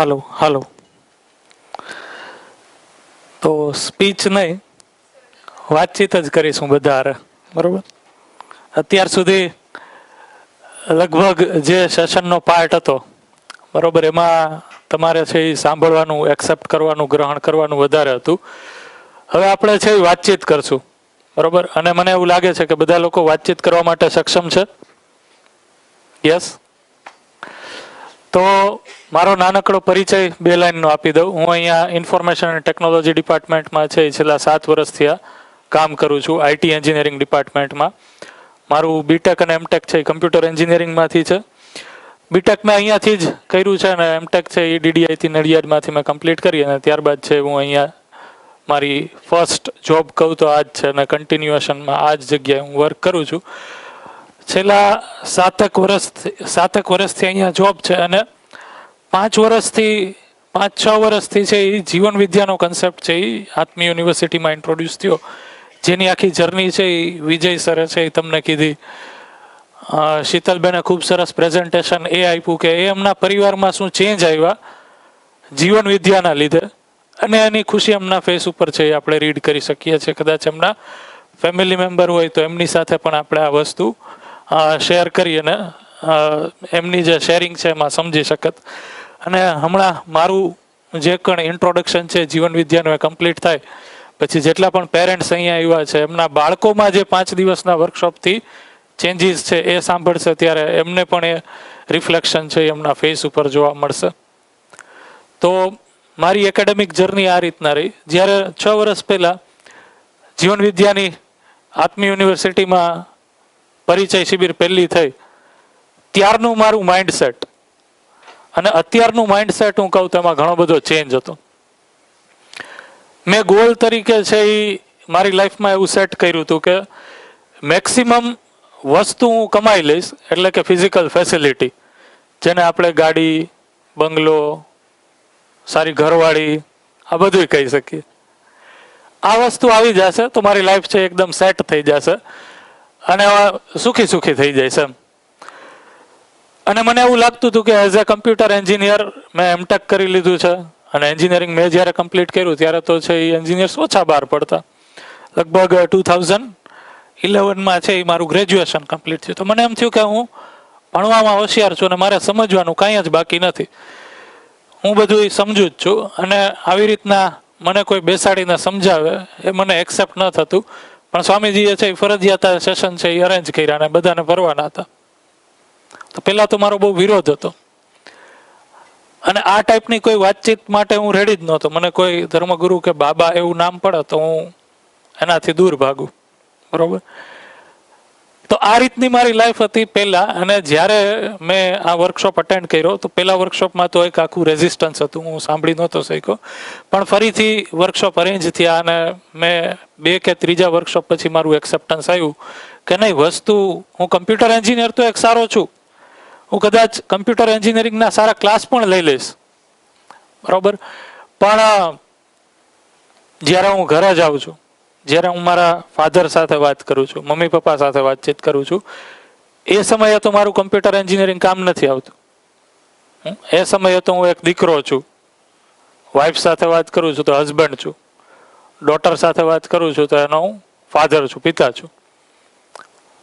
હાલો હાલો. તો સ્પીચ નહીં, વાતચીત જ કરીશું બધા હારે, બરોબર. અત્યાર સુધી લગભગ જે સેશનનો પાર્ટ હતો, બરોબર, એમાં તમારે છે એ સાંભળવાનું, એક્સેપ્ટ કરવાનું, ગ્રહણ કરવાનું વધારે હતું. હવે આપણે છે એ વાતચીત કરશું, બરોબર. અને મને એવું લાગે છે કે બધા લોકો વાતચીત કરવા માટે સક્ષમ છે. યસ. તો મારો નાનકડો પરિચય 2 લાઈનનો આપી દઉં. હું અહીંયા ઇન્ફોર્મેશન અને ટેકનોલોજી ડિપાર્ટમેન્ટમાં છે છેલ્લા 7 વર્ષથી આ કામ કરું છું, આઈટી એન્જિનિયરિંગ ડિપાર્ટમેન્ટમાં. મારું બીટેક અને એમટેક છે એ કમ્પ્યુટર એન્જિનિયરિંગમાંથી છે. બીટેક મેં અહીંયાથી જ કર્યું છે અને એમટેક છે એ ડીડીઆઈથી નડિયાદમાંથી મેં કમ્પ્લીટ કરી અને ત્યારબાદ છે હું અહીંયા મારી ફર્સ્ટ જોબ કહું તો આ જ છે અને કન્ટિન્યુએશનમાં આ જ જગ્યાએ હું વર્ક કરું છું. છેલ્લા 7 વર્ષથી અહીંયા જોબ છે અને 5 વર્ષથી છે એ જીવન વિદ્યાનો કન્સેપ્ટ છે એ આત્મી યુનિવર્સિટીમાં ઇન્ટ્રોડ્યુસ થયો, જેની આખી જર્ની છે એ વિજય સરે છે એ તમને કીધી. શીતલબેને ખૂબ સરસ પ્રેઝન્ટેશન એ આપ્યું કે એ એમના પરિવારમાં શું ચેન્જ આવ્યા જીવન વિદ્યાના લીધે, અને એની ખુશી એમના ફેસ ઉપર છે એ આપણે રીડ કરી શકીએ છીએ. કદાચ એમના ફેમિલી મેમ્બર હોય તો એમની સાથે પણ આપણે આ વસ્તુ શેર કરી અને એમની જે શેરિંગ છે એમાં સમજી શકત. અને હમણાં મારું જે પણ ઇન્ટ્રોડક્શન છે જીવન વિદ્યાનું એ કમ્પ્લીટ થાય પછી જેટલા પણ પેરેન્ટ્સ અહીંયા આવ્યા છે એમના બાળકોમાં જે 5 દિવસના વર્કશોપથી ચેન્જીસ છે એ સાંભળશે ત્યારે એમને પણ એ રિફ્લેક્શન છે એમના ફેસ ઉપર જોવા મળશે. તો મારી એકેડેમિક જર્ની આ રીતના રહી. જ્યારે 6 વર્ષ પહેલાં જીવન વિદ્યાની આત્મી યુનિવર્સિટીમાં પરિચય શિબિર પહેલી થઈ ત્યારનું મારું માઇન્ડસેટ અને અત્યારનું માઇન્ડસેટ હું કહું તો એમાં ઘણો બધો ચેન્જ હતો. મેં ગોલ તરીકે છે એ મારી લાઈફમાં એવું સેટ કર્યું હતું કે મેક્સિમમ વસ્તુ હું કમાઈ લઈશ, એટલે કે ફિઝિકલ ફેસિલિટી, જેને આપણે ગાડી, બંગલો, સારી ઘરવાળી, આ બધું કહી શકીએ. આ વસ્તુ આવી જશે તો મારી લાઈફ છે એકદમ સેટ થઈ જશે અને સુખી સુખી થઈ જાય છે. અને મને એવું લાગતું હતું કે એઝ એ કમ્પ્યુટર એન્જિનિયર મેં એમટેક કરી લીધું છે અને એન્જિનિયરિંગ મેં જ્યારે કમ્પ્લીટ કર્યું ત્યારે તો છે એ એન્જિનિયર્સ ઓછા બહાર પડતા. લગભગ 2011માં છે એ મારું ગ્રેજ્યુએશન કમ્પ્લીટ થયું. તો મને એમ થયું કે હું ભણવામાં હોશિયાર છું અને મારે સમજવાનું કાંઈ જ બાકી નથી, હું બધું સમજુ જ છું. અને આવી રીતના મને કોઈ બેસાડીને સમજાવે એ મને એક્સેપ્ટ ન થતું. પણ સ્વામીજીએ છે એ ફરજિયાત સેશન છે એ અરેન્જ કર્યા અને બધાને ભરવાના હતા. તો પહેલાં તો મારો બહુ વિરોધ હતો અને આ ટાઈપની કોઈ વાતચીત માટે હું રેડી જ નહોતો. મને કોઈ ધર્મગુરુ કે બાબા એવું નામ પડે તો હું એનાથી દૂર ભાગું, બરોબર. તો આ રીતની મારી લાઈફ હતી પહેલાં. અને જ્યારે મેં આ વર્કશોપ અટેન્ડ કર્યો તો પહેલા વર્કશોપમાં તો એક આખું રેઝિસ્ટન્સ હતું, હું સાંભળી નહોતો શક્યો. પણ ફરીથી વર્કશોપ અરેન્જ થયા અને મેં 2 કે 3જા વર્કશોપ પછી મારું એક્સેપ્ટન્સ આવ્યું કે નહીં, વસ્તુ હું કમ્પ્યુટર એન્જિનિયર તો એક સારો છું, હું કદાચ કમ્પ્યુટર એન્જિનિયરિંગના સારા ક્લાસ પણ લઈ લઈશ, બરાબર. પણ જ્યારે હું ઘરે જાઉં છું, જ્યારે હું મારા ફાધર સાથે વાત કરું છું, મમ્મી પપ્પા સાથે વાતચીત કરું છું, એ સમયે તો મારું કમ્પ્યુટર એન્જિનિયરિંગ કામ નથી આવતું. એ સમયે તો હું એક દીકરો છું, વાઈફ સાથે વાત કરું છું તો હસબન્ડ છું, ડોટર સાથે વાત કરું છું તો એનો હું ફાધર છું, પિતા છું.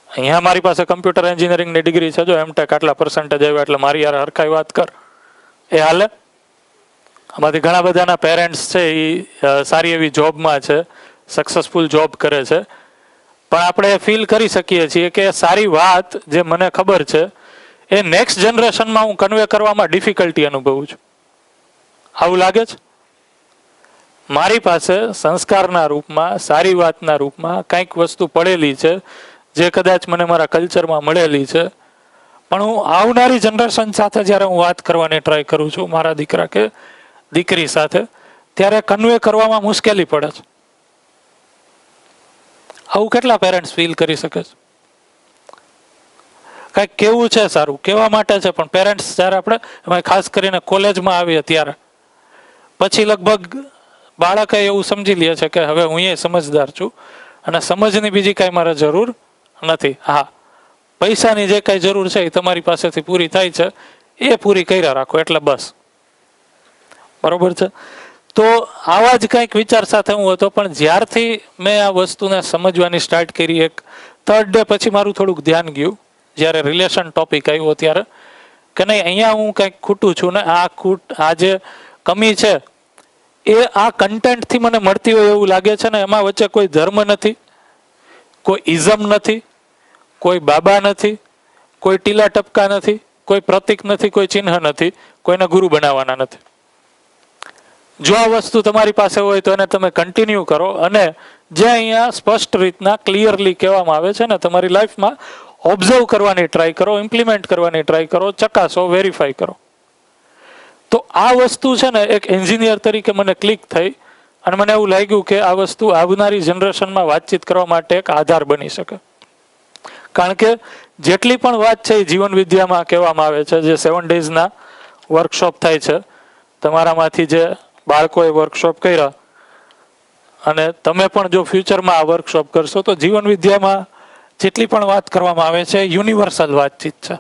અહીંયા મારી પાસે કમ્પ્યુટર એન્જિનિયરિંગની ડિગ્રી છે, જો એમટેક આટલા પર્સન્ટેજ આવ્યા એટલે મારી યાર હરખાઈ વાત કર, એ હાલે. આમાંથી ઘણા બધાના પેરેન્ટ્સ છે એ સારી એવી જોબમાં છે, સક્સેસફુલ જોબ કરે છે, પણ આપણે ફીલ કરી શકીએ છીએ કે સારી વાત જે મને ખબર છે એ નેક્સ્ટ જનરેશનમાં હું કન્વે કરવામાં ડિફિકલ્ટી અનુભવું છું. આવું લાગે છે? મારી પાસે સંસ્કારના રૂપમાં, સારી વાતના રૂપમાં કંઈક વસ્તુ પડેલી છે જે કદાચ મને મારા કલ્ચરમાં મળેલી છે, પણ હું આવનારી જનરેશન સાથે જ્યારે હું વાત કરવાની ટ્રાય કરું છું, મારા દીકરા કે દીકરી સાથે, ત્યારે કન્વે કરવામાં મુશ્કેલી પડે છે. આવું કેટલા પેરેન્ટ્સ ફીલ કરી શકે છે? કંઈક કેવું છે સારું, કહેવા માટે છે, પણ પેરેન્ટ્સ જ્યારે આપણે એમાં ખાસ કરીને કોલેજમાં આવીએ ત્યારે પછી લગભગ બાળકે એવું સમજી લે છે કે હવે હું એ સમજદાર છું અને સમજની બીજી કાંઈ મારે જરૂર નથી. હા, પૈસાની જે કાંઈ જરૂર છે એ તમારી પાસેથી પૂરી થાય છે, એ પૂરી કર્યા રાખો એટલે બસ. બરોબર છે. તો આવા જ કંઈક વિચાર સાથે હું હતો, પણ જ્યારથી મેં આ વસ્તુને સમજવાની સ્ટાર્ટ કરી, એક થર્ડ ડે પછી મારું થોડુંક ધ્યાન ગયું, જ્યારે રિલેશન ટોપિક આવ્યો ત્યારે, કે નહીં અહીંયા હું કંઈક ખોટું છું ને આ જે કમી છે એ આ કન્ટેન્ટથી મને મળતી હોય એવું લાગે છે ને. એમાં વચ્ચે કોઈ ધર્મ નથી, કોઈ ઇઝમ નથી, કોઈ બાબા નથી, કોઈ ટીલા ટપકા નથી, કોઈ પ્રતિક નથી, કોઈ ચિહ્ન નથી, કોઈને ગુરુ બનાવવાના નથી. જો આ વસ્તુ તમારી પાસે હોય તો એને તમે કન્ટિન્યુ કરો, અને જે અહીંયા સ્પષ્ટ રીતના ક્લિયરલી કહેવામાં આવે છે ને, તમારી લાઈફમાં ઓબ્ઝર્વ કરવાની ટ્રાય કરો, ઇમ્પ્લિમેન્ટ કરવાની ટ્રાય કરો, ચકાસો, વેરીફાઈ કરો. તો આ વસ્તુ છે ને એક એન્જિનિયર તરીકે મને ક્લિક થઈ, અને મને એવું લાગ્યું કે આ વસ્તુ આવનારી જનરેશનમાં વાતચીત કરવા માટે એક આધાર બની શકે. કારણ કે જેટલી પણ વાત છે એ જીવન વિદ્યામાં કહેવામાં આવે છે. જે 7 ડેઝના વર્કશોપ થાય છે, તમારામાંથી જે બાળકોએ વર્કશોપ કર્યા અને તમે પણ જો ફ્યુચરમાં આ વર્કશોપ કરશો તો જીવન વિદ્યામાં જેટલી પણ વાત કરવામાં આવે છે યુનિવર્સલ વાતચીત છે,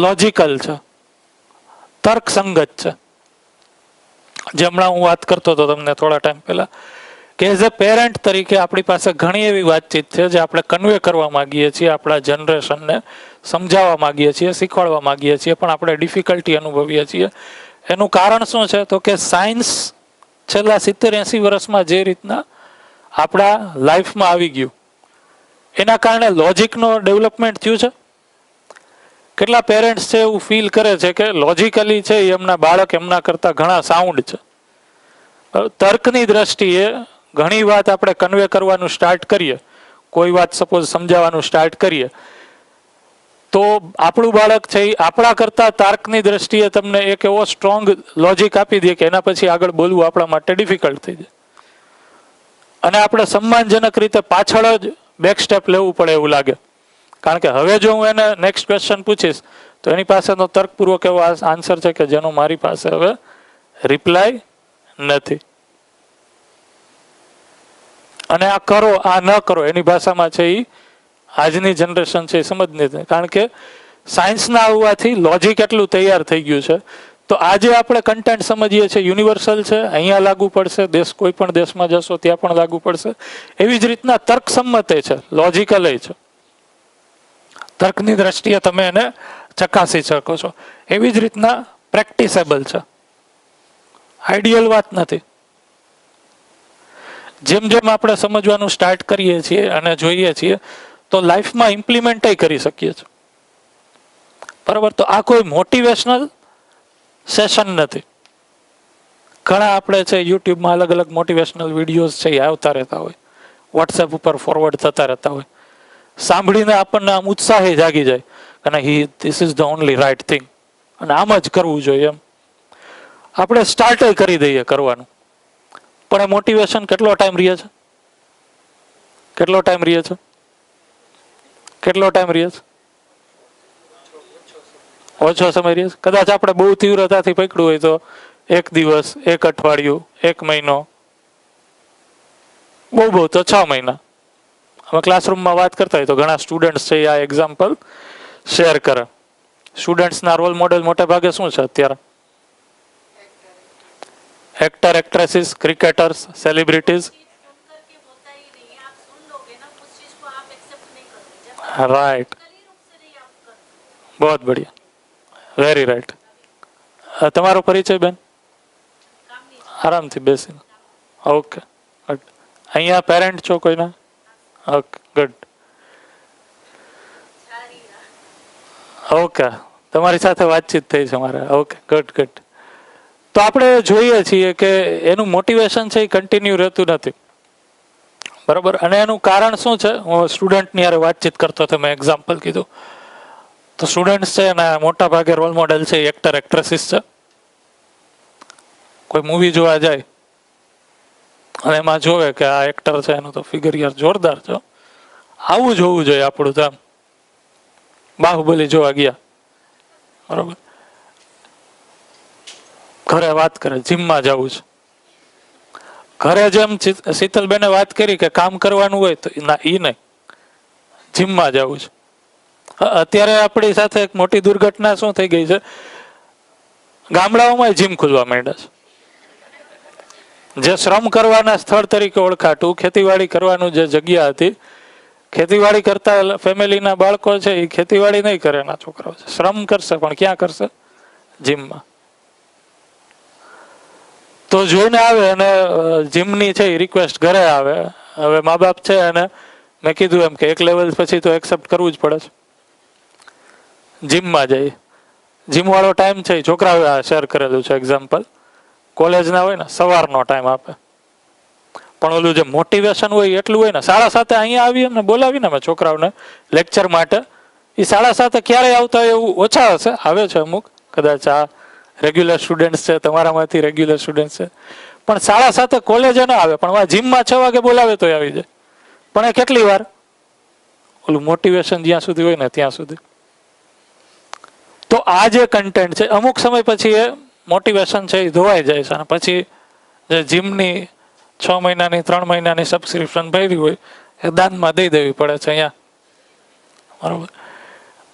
લોજિકલ છે, તર્કસંગત છે. જે હમણાં હું વાત કરતો હતો તમને થોડા ટાઈમ પહેલા, કે એઝ અ પેરેન્ટ તરીકે આપણી પાસે ઘણી એવી વાતચીત છે જે આપણે કન્વે કરવા માંગીએ છીએ, આપણા જનરેશનને સમજાવવા માંગીએ છીએ, શીખવાડવા માંગીએ છીએ, પણ આપણે ડિફિકલ્ટી અનુભવીએ છીએ. એનું કારણ શું છે? તો કે સાયન્સ છેલ્લા 70-80 વર્ષમાં જે રીતના આપણા લાઈફમાં આવી ગયું, એના કારણે લોજિકનો ડેવલપમેન્ટ થયું છે. કેટલા પેરેન્ટ્સ છે એવું ફીલ કરે છે કે લોજિકલી છે એમના બાળક એમના કરતાં ઘણા સાઉન્ડ છે. તર્કની દ્રષ્ટિએ ઘણી વાત આપણે કન્વે કરવાનું સ્ટાર્ટ કરીએ, કોઈ વાત સપોઝ સમજાવવાનું સ્ટાર્ટ કરીએ, તો આપણું બાળક છે એ આપણા કરતાં તાર્કની દ્રષ્ટિએ તમને એક એવો સ્ટ્રોંગ લોજિક આપી દે કે એના પછી આગળ બોલવું આપણા માટે ડિફિકલ્ટ થઈ જાય, અને આપણે સન્માનજનક રીતે પાછળ જ બેક સ્ટેપ લેવું પડે એવું લાગે. કારણ કે હવે જો હું એને નેક્સ્ટ ક્વેશ્ચન પૂછીશ તો એની પાસેનો તર્કપૂર્વક એવો આન્સર છે કે જેનો મારી પાસે હવે રિપ્લાય નથી. અને આ કરો, આ ન કરો, એની ભાષામાં છે એ આજની જનરેશન છે એ સમજ નથી. કારણ કે સાયન્સના આવવાથી લોજિક એટલું તૈયાર થઈ ગયું છે. તો આજે આપણે કન્ટેન્ટ સમજીએ છીએ યુનિવર્સલ છે, અહીંયા લાગુ પડશે, કોઈ પણ દેશમાં જશો ત્યાં પણ લાગુ પડશે. એવી જ રીતના તર્કસંમત છે, લોજિકલ છે, તર્કની દ્રષ્ટિએ તમે એને ચકાસી શકો છો. એવી જ રીતના પ્રેક્ટિસેબલ છે, આઈડિયલ વાત નથી. જેમ જેમ આપણે સમજવાનું સ્ટાર્ટ કરીએ છીએ અને જોઈએ છીએ તો લાઈફમાં ઇમ્પ્લિમેન્ટ કરી શકીએ છીએ. બરાબર? તો આ કોઈ મોટિવેશનલ સેશન નથી. ઘણા આપણે છે યુટ્યુબમાં અલગ અલગ મોટિવેશનલ વિડીયોઝ છે એ આવતા રહેતા હોય, વોટ્સએપ ઉપર ફોરવર્ડ થતા રહેતા હોય. સાંભળીને આપણને આમ ઉત્સાહી જાગી જાય અને this is the only right thing, અને આમ જ કરવું જોઈએ એમ આપણે સ્ટાર્ટ કરી દઈએ કરવાનું. પણ એ મોટિવેશન કેટલો ટાઈમ રહે છે? કેટલો ટાઈમ રહે છે? કેટલો ટાઈમ રહે છે? ઓછો સમય રહે છે. કદાચ આપણે બહુ તીવ્રતાથી પકડ્યું હોય તો 1 દિવસ, 1 અઠવાડિયું, 1 મહિનો, બહુ તો 6 મહિના. અમે ક્લાસરૂમમાં વાત કરતા હોય તો ઘણા સ્ટુડન્ટ્સ છે આ એક્ઝામ્પલ શેર કરે. સ્ટુડન્ટ્સના રોલ મોડેલ મોટે ભાગે શું છે અત્યારે? Actor, actresses, cricketers, celebrities. Right, बहुत बढ़िया, वेरी राइट. તમારો પરિચય બેન? આરામથી બેસીને. Okay, good. અહીંયા પેરેન્ટ છો કોઈના? Okay, good. ઓકે, તમારી સાથે વાતચીત થઈ છે મારે. Okay, good good. તો આપણે જોઈએ છીએ કે એનું મોટિવેશન છે એ કન્ટિન્યુ રહેતું નથી. બરાબર? અને એનું કારણ શું છે? હું સ્ટુડન્ટની યારે વાતચીત કરતો હતો, મેં એક્ઝામ્પલ કીધું. તો સ્ટુડન્ટ્સ છે અને મોટા ભાગે રોલ મોડેલ છે એક્ટર, એક્ટ્રેસીસ છે. કોઈ મૂવી જોવા જાય અને એમાં જોવે કે આ એક્ટર છે એનું તો ફિગર યાર જોરદાર છે, આવું જોવું જોઈએ આપણું. તો આમ બાહુબલી જોવા ગયા, બરાબર, ઘરે વાત કરે જીમમાં જવું છે. ઘરે જેમ શીતલબેને વાત કરી કે કામ કરવાનું હોય તો ના, ઈ નહીં, જીમમાં જવું છે. અત્યારે આપણી સાથે એક મોટી દુર્ઘટના શું થઈ ગઈ છે, ગામડાઓમાં જીમ ખુલવા માંડ્યા છે. જે શ્રમ કરવાના સ્થળ તરીકે ઓળખાતું, ખેતીવાડી કરવાનું જે જગ્યા હતી, ખેતીવાડી કરતા ફેમિલીના બાળકો છે એ ખેતીવાડી નહીં કરે, એના છોકરાઓ છે શ્રમ કરશે, પણ ક્યાં કરશે? જીમમાં. તો જોઈને આવે અને જીમની છે એ રિક્વેસ્ટ ઘરે આવે. હવે મા બાપ છે અને મેં કીધું એમ કે એક લેવલ પછી તો એક્સેપ્ટ કરવું જ પડે છે. જીમમાં જઈ, જીમ વાળો ટાઈમ છે છોકરાઓએ શેર કરેલું છે એક્ઝામ્પલ, કોલેજના હોય ને સવારનો ટાઈમ આપે, પણ ઓલું જે મોટિવેશન હોય એટલું હોય ને. 7:30 અહીંયા આવીએ ને બોલાવીને અમે છોકરાઓને લેક્ચર માટે, એ 7:30 ક્યારેય આવતા હોય એવું ઓછા હશે, આવે છે અમુક, કદાચ આ રેગ્યુલર સ્ટુડન્ટ છે, તમારામાંથી રેગ્યુલર સ્ટુડન્ટ છે, પણ 7:30 કોલેજે ના આવે, પણ જીમમાં 6 વાગે બોલાવે તો આવી જાય. પણ એ કેટલી વાર? ઓલું મોટિવેશન જ્યાં સુધી હોય ને ત્યાં સુધી. તો આ જે કન્ટેન્ટ છે અમુક સમય પછી એ મોટિવેશન છે એ ધોવાઈ જાય છે, અને પછી જે જીમની 6 મહિનાની 3 મહિનાની સબસ્ક્રિપ્શન ભરી હોય એ દાનમાં દઈ દેવી પડે છે અહીંયા. બરોબર,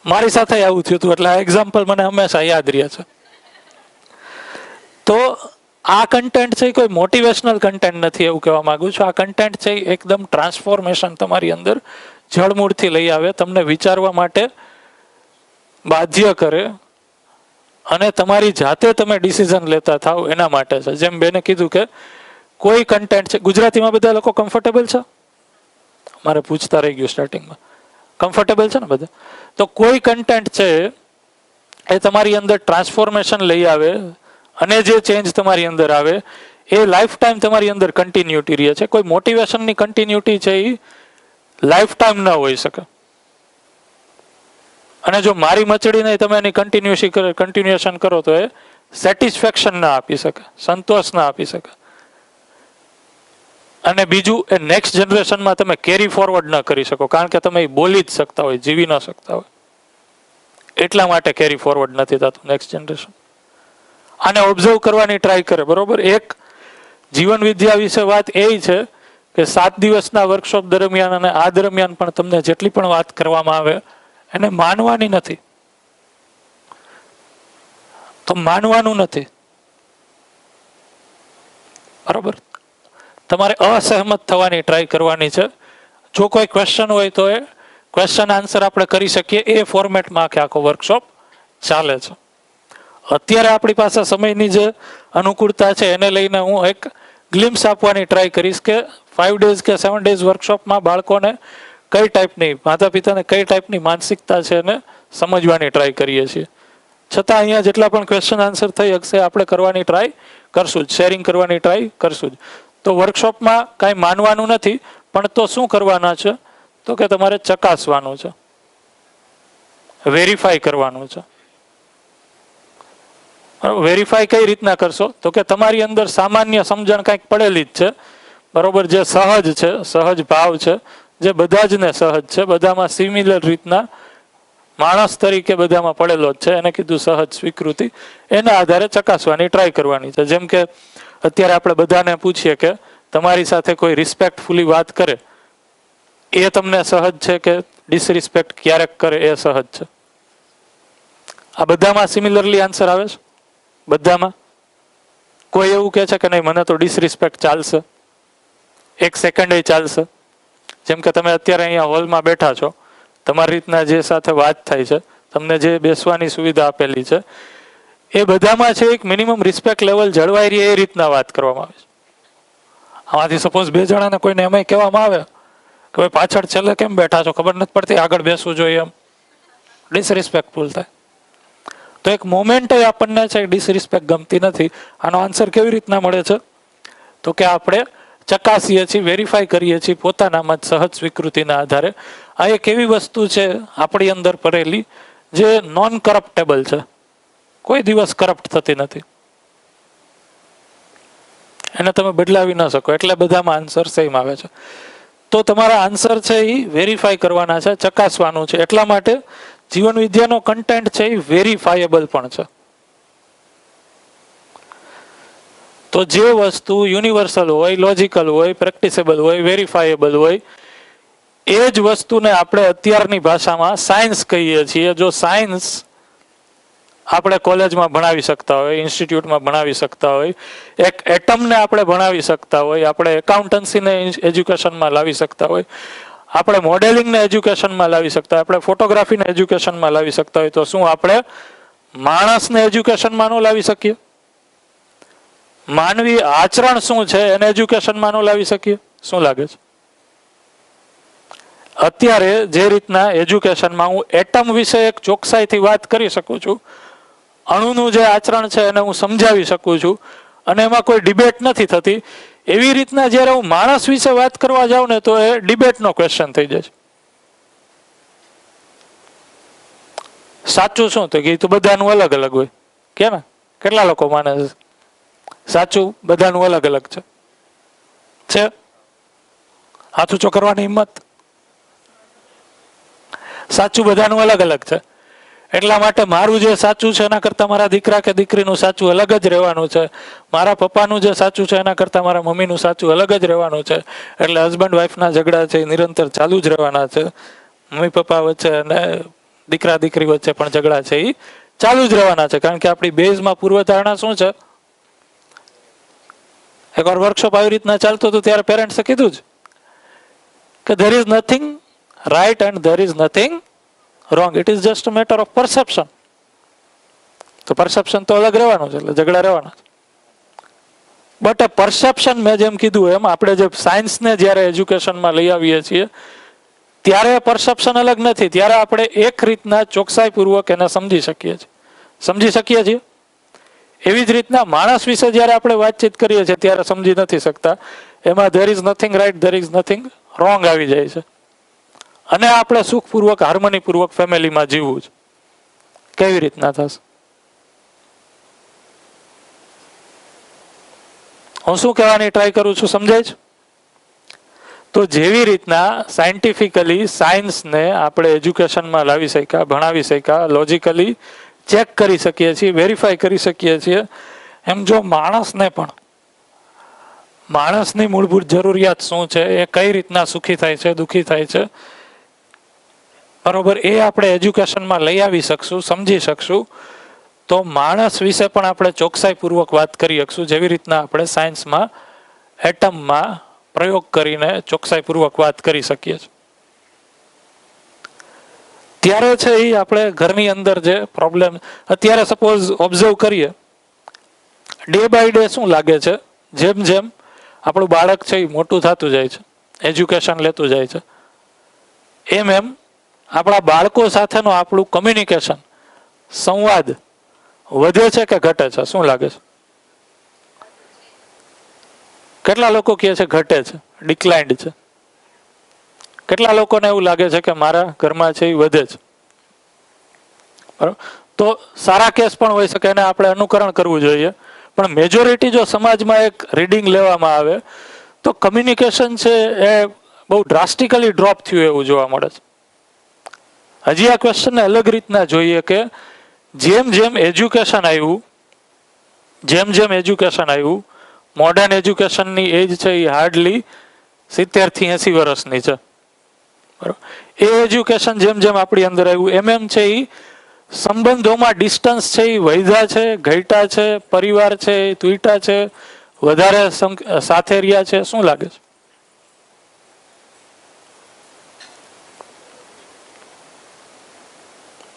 મારી સાથે આવું થયું હતું, એટલે આ એક્ઝામ્પલ મને હંમેશા યાદ રહે છે. તો આ કન્ટેન્ટ છે કોઈ મોટિવેશનલ કન્ટેન્ટ નથી એવું કહેવા માંગુ છું. આ કન્ટેન્ટ છે એકદમ ટ્રાન્સફોર્મેશન તમારી અંદર જળમૂળથી લઈ આવે, તમને વિચારવા માટે બાધ્ય કરે, અને તમારી જાતે તમે ડિસિઝન લેતા થાવ એના માટે છે. જેમ બેને કીધું કે કોઈ કન્ટેન્ટ છે, ગુજરાતીમાં બધા લોકો કમ્ફર્ટેબલ છે? મારે પૂછતા રહી ગયું સ્ટાર્ટિંગમાં, કમ્ફર્ટેબલ છે ને બધા? તો કોઈ કન્ટેન્ટ છે એ તમારી અંદર ટ્રાન્સફોર્મેશન લઈ આવે, અને જે ચેન્જ તમારી અંદર આવે એ લાઈફ ટાઈમ તમારી અંદર કન્ટિન્યુટી રહે છે. કોઈ મોટિવેશનની કન્ટિન્યુટી છે એ લાઈફ ટાઈમ ન હોઈ શકે. અને જો મારી મચડીને તમે એની કન્ટિન્યુએશન કરો તો એ સેટિસ્ફેક્શન ના આપી શકે, સંતોષ ના આપી શકે. અને બીજું, એ નેક્સ્ટ જનરેશનમાં તમે કેરી ફોરવર્ડ ન કરી શકો, કારણ કે તમે એ બોલી જ શકતા હોય, જીવી ન શકતા હોય, એટલા માટે કેરી ફોરવર્ડ નથી થતું નેક્સ્ટ જનરેશન. આને ઓબ્ઝર્વ કરવાની ટ્રાય કરે. બરોબર, એક જીવન વિદ્યા વિશે વાત એ છે કે 7 દિવસના વર્કશોપ દરમિયાન અને આ દરમિયાન પણ તમને જેટલી પણ વાત કરવામાં આવે એને માનવાની નથી. તો માનવાનું નથી, બરોબર. તમારે અસહમત થવાની ટ્રાય કરવાની છે. જો કોઈ ક્વેશ્ચન હોય તો એ ક્વેશ્ચન આન્સર આપણે કરી શકીએ, એ ફોર્મેટમાં આખો વર્કશોપ ચાલે છે. અત્યારે આપણી પાસે સમયની જે અનુકૂળતા છે એને લઈને હું એક ગ્લિમ્સ આપવાની ટ્રાય કરીશ કે 5 ડેઝ કે 7 ડેઝ વર્કશોપમાં બાળકોને કઈ ટાઈપની, માતા પિતાને કઈ ટાઈપની માનસિકતા છે એને સમજવાની ટ્રાય કરીએ છીએ. છતાં અહીંયા જેટલા પણ ક્વેશ્ચન આન્સર થઈ શકશે આપણે કરવાની ટ્રાય કરશું જ, શેરિંગ કરવાની ટ્રાય કરશું જ. તો વર્કશોપમાં કાંઈ માનવાનું નથી, પણ તો શું કરવાના છે તો કે તમારે ચકાસવાનું છે, વેરીફાઈ કરવાનું છે. વેરીફાઈ કઈ રીતના કરશો તો કે તમારી અંદર સામાન્ય સમજણ કંઈક પડેલી જ છે, બરોબર, જે સહજ છે, સહજ ભાવ છે, જે બધા જ ને સહજ છે, બધામાં સિમિલર રીતના માણસ તરીકે બધામાં પડેલો જ છે, એને કીધું સહજ સ્વીકૃતિ. એના આધારે ચકાસવાની ટ્રાય કરવાની છે. જેમ કે અત્યારે આપણે બધાને પૂછીએ કે તમારી સાથે કોઈ રિસ્પેક્ટફુલી વાત કરે એ તમને સહજ છે કે ડિસરિસ્પેક્ટ ક્યારેક કરે એ સહજ છે? આ બધામાં સિમિલરલી આન્સર આવે છે? બધામાં? કોઈ એવું કહે છે કે નહીં મને તો ડિસરિસ્પેક્ટ ચાલશે, 1 સેકન્ડ ચાલશે? જેમ કે તમે અત્યારે અહીંયા હોલમાં બેઠા છો, તમારી રીતના જે સાથે વાત થાય છે, તમને જે બેસવાની સુવિધા આપેલી છે, એ બધામાં છે એક મિનિમમ રિસ્પેક્ટ લેવલ જળવાઈ રહે એ રીતના વાત કરવામાં આવે છે. આમાંથી સપોઝ 2 જણાને કોઈને એમાંય કહેવામાં આવે કે ભાઈ પાછળ છેલ્લે કેમ બેઠા છો, ખબર નથી પડતી, આગળ બેસવું જોઈએ, એમ ડિસરિસ્પેક્ટફુલ થાય. તો એક મોમેન્ટ આપણને છે ડિસરિસ્પેક્ટ ગમતી નથી. આનો આન્સર કેવી રીતના મળે છે તો કે આપણે ચકાસીએ છીએ, વેરીફાઈ કરીએ છીએ પોતાનામાં જ સહજ સ્વીકૃતિના આધારે. આ એક એવી વસ્તુ છે આપણી અંદર પડેલી જે નોન કરપ્ટેબલ છે, કોઈ દિવસ કરપ્ટ થતી નથી, એને તમે બદલાવી ન શકો, એટલે બધામાં આન્સર સેમ આવે છે. તો તમારા આન્સર છે એ વેરીફાઈ કરવાના છે, ચકાસવાનું છે. એટલા માટે જીવન વિદ્યાનો કન્ટેન્ટ છે એ વેરીફાયેબલ પણ છે. તો જે વસ્તુ યુનિવર્સલ હોય, લોજિકલ હોય, પ્રેક્ટિસેબલ હોય, વેરીફાયેબલ હોય, એ જ વસ્તુને આપણે અત્યારની ભાષામાં સાયન્સ કહીએ છીએ. જો સાયન્સ આપણે કોલેજમાં ભણાવી શકતા હોય, ઇન્સ્ટિટ્યૂટમાં ભણાવી શકતા હોય, એક એટમને આપણે ભણાવી શકતા હોય, આપણે એકાઉન્ટન્સીને એજ્યુકેશનમાં લાવી શકતા હોય, આપણે મોડેલિંગને એજ્યુકેશનમાં લાવી શકતા હોય, આપણે ફોટોગ્રાફીને એજ્યુકેશનમાં લાવી શકતા હોય, તો શું આપણે માણસને એજ્યુકેશનમાં ન લાવી શકીએ? માનવી આચરણ શું છે એને એજ્યુકેશનમાં ન લાવી શકીએ? શું લાગે છે? અત્યારે જે રીતના એજ્યુકેશનમાં હું એટમ વિશે એક ચોકસાઈથી વાત કરી શકું છું, અણુનું જે આચરણ છે એને હું સમજાવી શકું છું અને એમાં કોઈ ડિબેટ નથી થતી, એવી રીતના જ્યારે હું માણસ વિશે વાત કરવા જાઉં ને તો એ ડિબેટનો ક્વેશ્ચન થઈ જાય છે. સાચું શું? તો કે બધાનું અલગ અલગ હોય. કેમ? કેટલા લોકો માને છે સાચું બધાનું અલગ અલગ છે? હાથ ઊંચો કરવાની હિંમત? સાચું બધાનું અલગ અલગ છે. એટલા માટે મારું જે સાચું છે એના કરતાં મારા દીકરા કે દીકરીનું સાચું અલગ જ રહેવાનું છે. મારા પપ્પાનું જે સાચું છે એના કરતાં મારા મમ્મીનું સાચું અલગ જ રહેવાનું છે. એટલે હસબન્ડ વાઈફના ઝઘડા છે એ નિરંતર ચાલુ જ રહેવાના છે. મમ્મી પપ્પા વચ્ચે અને દીકરા દીકરી વચ્ચે પણ ઝઘડા છે એ ચાલુ જ રહેવાના છે. કારણ કે આપણી બેઝમાં પૂર્વધારણા શું છે? એકવાર વર્કશોપ આવી રીતના ચાલતો હતો ત્યારે પેરેન્ટ્સે કીધું જ કે there is nothing right and there is nothing wrong, it is just a matter of perception. તો પરસેપ્શન તો અલગ રહેવાનું છે, એટલે ઝઘડા રહેવાના છે. બટ એ પરસેપ્શન મેં જેમ કીધું એમ આપણે જે સાયન્સને જ્યારે એજ્યુકેશનમાં લઈ આવીએ છીએ ત્યારે પરસેપ્શન અલગ નથી. ત્યારે આપણે એક રીતના ચોકસાઈપૂર્વક એને સમજી શકીએ છીએ. એવી જ રીતના માણસ વિશે જ્યારે આપણે વાતચીત કરીએ છીએ ત્યારે સમજી નથી શકતા. એમાં there is nothing right, there is nothing wrong આવી જાય છે. અને આપણે સુખપૂર્વક હાર્મનીપૂર્વક ફેમિલીમાં જીવવું છે. કેવી રીતના થશે? હું શું કહેવાની ટ્રાય કરું છું સમજાય છે? તો જેવી રીતના સાયન્ટિફિકલી સાયન્સને આપણે એજ્યુકેશનમાં લાવી શક્યા, ભણાવી શક્યા, લોજિકલી ચેક કરી શકીએ છીએ, વેરીફાઈ કરી શકીએ છીએ, એમ જો માણસને પણ માણસની મૂળભૂત જરૂરિયાત શું છે, એ કઈ રીતના સુખી થાય છે, દુઃખી થાય છે, બરોબર, એ આપણે એજ્યુકેશનમાં લઈ આવી શકશું, સમજી શકશું, તો માણસ વિશે પણ આપણે ચોકસાઈપૂર્વક વાત કરી શકશું. જેવી રીતના આપણે સાયન્સમાં એટમમાં પ્રયોગ કરીને ચોકસાઈપૂર્વક વાત કરી શકીએ છીએ. ત્યારે છે એ આપણે ઘરની અંદર જે પ્રોબ્લેમ અત્યારે સપોઝ ઓબ્ઝર્વ કરીએ, ડે બાય ડે શું લાગે છે, જેમ જેમ આપણું બાળક છે એ મોટું થતું જાય છે, એજ્યુકેશન લેતું જાય છે, એમ એમ આપણા બાળકો સાથેનો આપણું કમ્યુનિકેશન, સંવાદ વધે છે કે ઘટે છે? શું લાગે છે? કેટલા લોકો કહે છે ઘટે છે, ડિક્લાઇન્ડ છે? કેટલા લોકોને એવું લાગે છે કે મારા ઘરમાં છે એ વધે છે? બરાબર. તો સારા કેસ પણ હોઈ શકે, એને આપણે અનુકરણ કરવું જોઈએ. પણ મેજોરિટી જો સમાજમાં એક રીડિંગ લેવામાં આવે તો કમ્યુનિકેશન છે એ બહુ ડ્રાસ્ટિકલી ડ્રોપ થયું એવું જોવા મળે છે. હજી આ ક્વેશ્ચનને અલગ રીતના જોઈએ કે જેમ જેમ એજ્યુકેશન આવ્યું, મોડર્ન એજ્યુકેશનની એજ છે એ હાર્ડલી 70 થી 80 વર્ષની છે. બરાબર. એ એજ્યુકેશન જેમ જેમ આપણી અંદર આવ્યું એમ એમ છે એ સંબંધોમાં ડિસ્ટન્સ છે એ વધ્યા છે, ઘટ્યા છે, પરિવાર છે એ તૂટ્યા છે, વધારે સાથે રહ્યા છે? શું લાગે છે?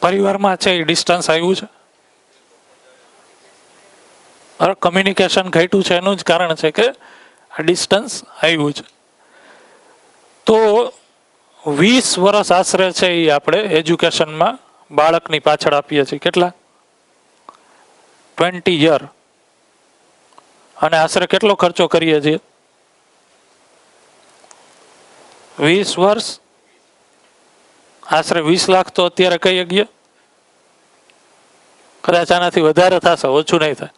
પરિવારમાં છે એ ડિસ્ટન્સ આવ્યું છે, કમ્યુનિકેશન ઘટ્યું છે, એનું જ કારણ છે કે આ ડિસ્ટન્સ આવ્યું છે. તો 20 વર્ષ આશરે છે એ આપણે એજ્યુકેશનમાં બાળકની પાછળ આપીએ છીએ. કેટલા? 20 યર. અને આશરે કેટલો ખર્ચો કરીએ છીએ? 20 વર્ષ, આશરે 20 લાખ તો અત્યારે કઈ જગ્યા? કદાચ આનાથી વધારે થશે, ઓછું નહીં થાય.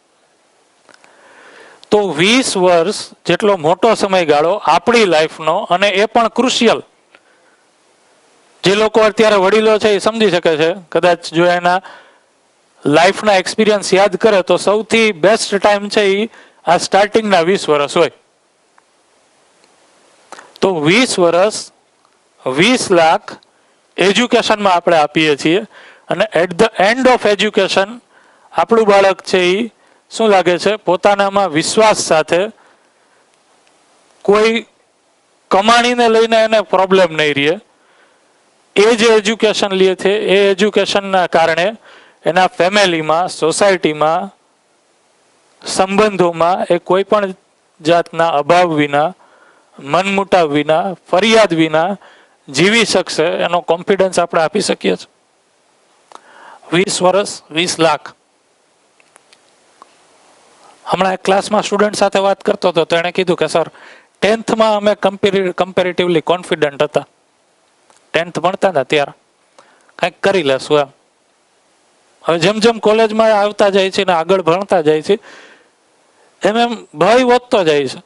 તો 20 વર્ષ જેટલો મોટો સમયગાળો આપણી લાઈફનો, અને એ પણ ક્રુશિયલ. જે લોકો અત્યારે વડીલો છે એ સમજી શકે છે, કદાચ જો એના લાઈફના એક્સપિરિયન્સ યાદ કરે તો સૌથી બેસ્ટ ટાઈમ છે એ આ સ્ટાર્ટિંગના 20 વર્ષ હોય. તો 20 વર્ષ 20 લાખ એજ્યુકેશનમાં આપણે આપીએ છીએ અને at the end of education આપણું બાળક છે એ શું લાગે છે પોતાનામાં વિશ્વાસ સાથે કોઈ કમાણીને લઈને એને પ્રોબ્લેમ નહીં રહે. એ જે એજ્યુકેશન લે છે એ એજ્યુકેશનના કારણે એના ફેમિલીમાં, સોસાયટીમાં, સંબંધોમાં એ કોઈ પણ જાતના અભાવ વિના, મનમુટાવ વિના, ફરિયાદ વિના જીવી શકશે એનો કોન્ફિડન્સ આપણે આપી શકીએ છીએ. 20 વર્ષ 20 લાખ. હમણાં એક ક્લાસમાં સ્ટુડન્ટ સાથે વાત કરતો હતો તો એણે કીધું કે સર 10th માં અમે કમ્પેરેટિવલી કોન્ફિડન્ટ હતા. 10th ભણતા ને ત્યારે કંઈક કરી લેશું એમ. હવે જેમ જેમ કોલેજમાં આવતા જાય છે ને આગળ ભણતા જાય છે એમ એમ ભય વધતો જાય છે.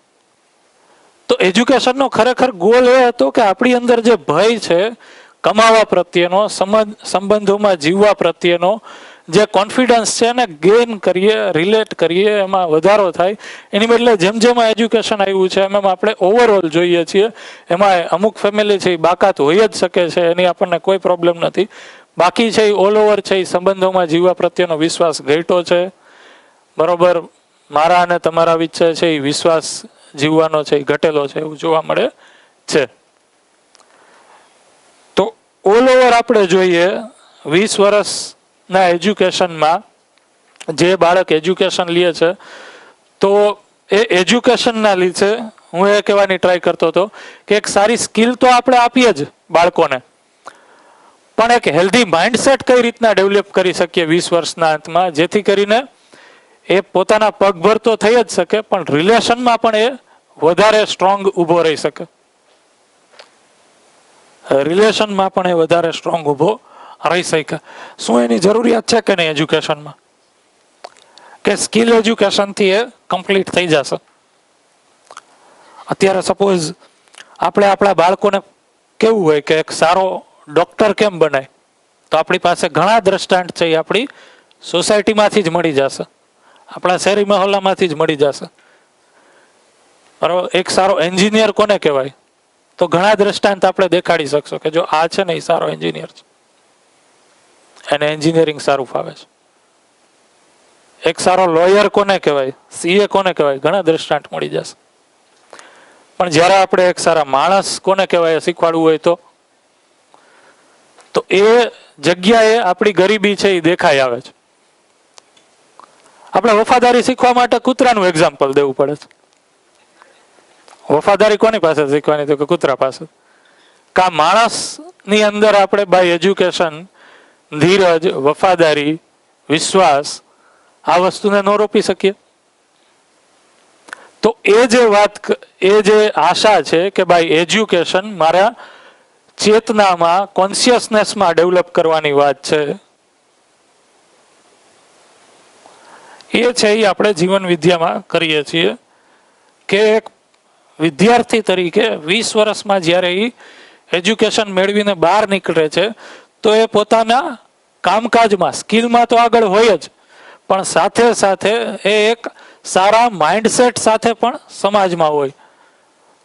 તો એજ્યુકેશનનો ખરેખર ગોલ એ હતો કે આપણી અંદર જે ભય છે કમાવા પ્રત્યેનો, સંબંધોમાં જીવવા પ્રત્યેનો જે કોન્ફિડન્સ છે એને ગેઇન કરીએ, રિલેટ કરીએ, એમાં વધારો થાય. એની બદલે જેમ જેમ એજ્યુકેશન આવ્યું છે એમ આપણે ઓવરઓલ જોઈએ છીએ. એમાં અમુક ફેમિલી છે એ બાકાત હોય જ શકે છે, એની આપણને કોઈ પ્રોબ્લેમ નથી. બાકી છે એ ઓલ ઓવર છે એ સંબંધોમાં જીવવા પ્રત્યેનો વિશ્વાસ ઘટ્યો છે. બરોબર, મારા અને તમારા વચ્ચે છે એ વિશ્વાસ જીવવાનો છે એ ઘટેલો છે એવું જોવા મળે છે. તો ઓલ ઓવર આપણે જોઈએ 20 વર્ષના એજ્યુકેશનમાં જે બાળક એજ્યુકેશન લે છે તો એ એજ્યુકેશનના લીધે હું એ કહેવાની ટ્રાય કરતો હતો કે એક સારી સ્કિલ તો આપણે આપીએ જ બાળકોને, પણ એક હેલ્ધી માઇન્ડસેટ કઈ રીતના ડેવલપ કરી શકીએ 20 વર્ષના અંતમાં, જેથી કરીને એ પોતાના પગભર તો થઈ જ શકે પણ રિલેશનમાં પણ એ વધારે સ્ટ્રોંગ ઊભો રહી શકે. રિલેશનમાં પણ એ વધારે સ્ટ્રોંગ ઊભો રહી શકે. શું એની જરૂરિયાત છે કે નહીં એજ્યુકેશનમાં? કે સ્કિલ એજ્યુકેશનથી એ કમ્પ્લીટ થઈ જશે? અત્યારે સપોઝ આપણે આપણા બાળકોને કેવું હોય કે એક સારો ડોક્ટર કેમ બનાય, તો આપણી પાસે ઘણા દ્રષ્ટાંત છે એ આપણી સોસાયટીમાંથી જ મળી જશે, આપણા શહેરી મહોલ્લામાંથી જ મળી જશે. બરાબર, એક સારો એન્જિનિયર કોને કહેવાય તો ઘણા દ્રષ્ટાંત આપણે દેખાડી શકશો કે જો આ છે ને એ સારો એન્જિનિયર છે, એને એન્જિનિયરિંગ સારું ફાવે છે. એક સારો લોયર કોને કહેવાય, સીએ કોને કહેવાય, ઘણા દ્રષ્ટાંત મળી જશે. પણ જ્યારે આપણે એક સારા માણસ કોને કહેવાય શીખવાડવું હોય તો એ જગ્યાએ આપણી ગરીબી છે એ દેખાઈ આવે છે. આપણે વફાદારી શીખવા માટે કૂતરાનું એક્ઝામ્પલ દેવું પડે છે. વફાદારી કોની પાસે શીખવાની તો કે કૂતરા પાસે. કા માણસની અંદર આપણે બાય એજ્યુકેશન ધીરજ, વફાદારી, વિશ્વાસ આ વસ્તુને ન રોપી શકીએ. તો એ જે આશા છે કે બાય એજ્યુકેશન મારા ચેતનામાં, કોન્શિયસનેસમાં ડેવલપ કરવાની વાત છે, એ છે એ આપણે જીવન વિદ્યામાં કરીએ છીએ. કે એક વિદ્યાર્થી તરીકે 20 વર્ષમાં જ્યારે એ એજ્યુકેશન મેળવીને બહાર નીકળે છે તો એ પોતાના કામકાજમાં, સ્કિલમાં તો આગળ હોય જ, પણ સાથે સાથે એ એક સારા માઇન્ડસેટ સાથે પણ સમાજમાં હોય.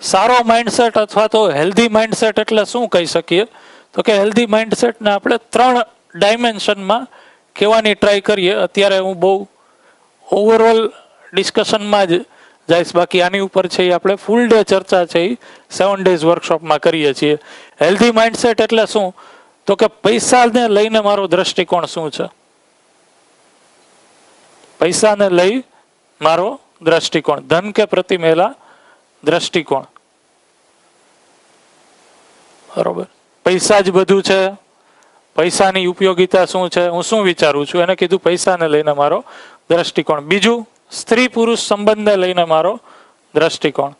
સારો માઇન્ડસેટ અથવા તો હેલ્ધી માઇન્ડસેટ એટલે શું કહી શકીએ તો કે હેલ્ધી માઇન્ડસેટને આપણે 3 ડાયમેન્શનમાં કહેવાની ટ્રાય કરીએ. અત્યારે હું બહુ ઓવરઓલ ડિસ્કશનમાં જ જઈશ, બાકી આની ઉપર છે એ આપણે ફૂલ ડે ચર્ચા છે એ 7 days વર્કશોપમાં કરીએ છીએ. હેલ્ધી માઇન્ડસેટ એટલે શું તો કે પૈસાને લઈને મારો દ્રષ્ટિકોણ શું છે, પૈસાને લઈ મારો દ્રષ્ટિકોણ, ધન કે પ્રતિ મેલા દ્રષ્ટિકોણ. બરોબર, પૈસા જ બધું છે, પૈસાની ઉપયોગિતા શું છે, હું શું વિચારું છું, એને કીધું પૈસાને લઈને મારો દ્રષ્ટિકોણ. બીજું સ્ત્રી પુરુષ સંબંધને લઈને મારો દ્રષ્ટિકોણ,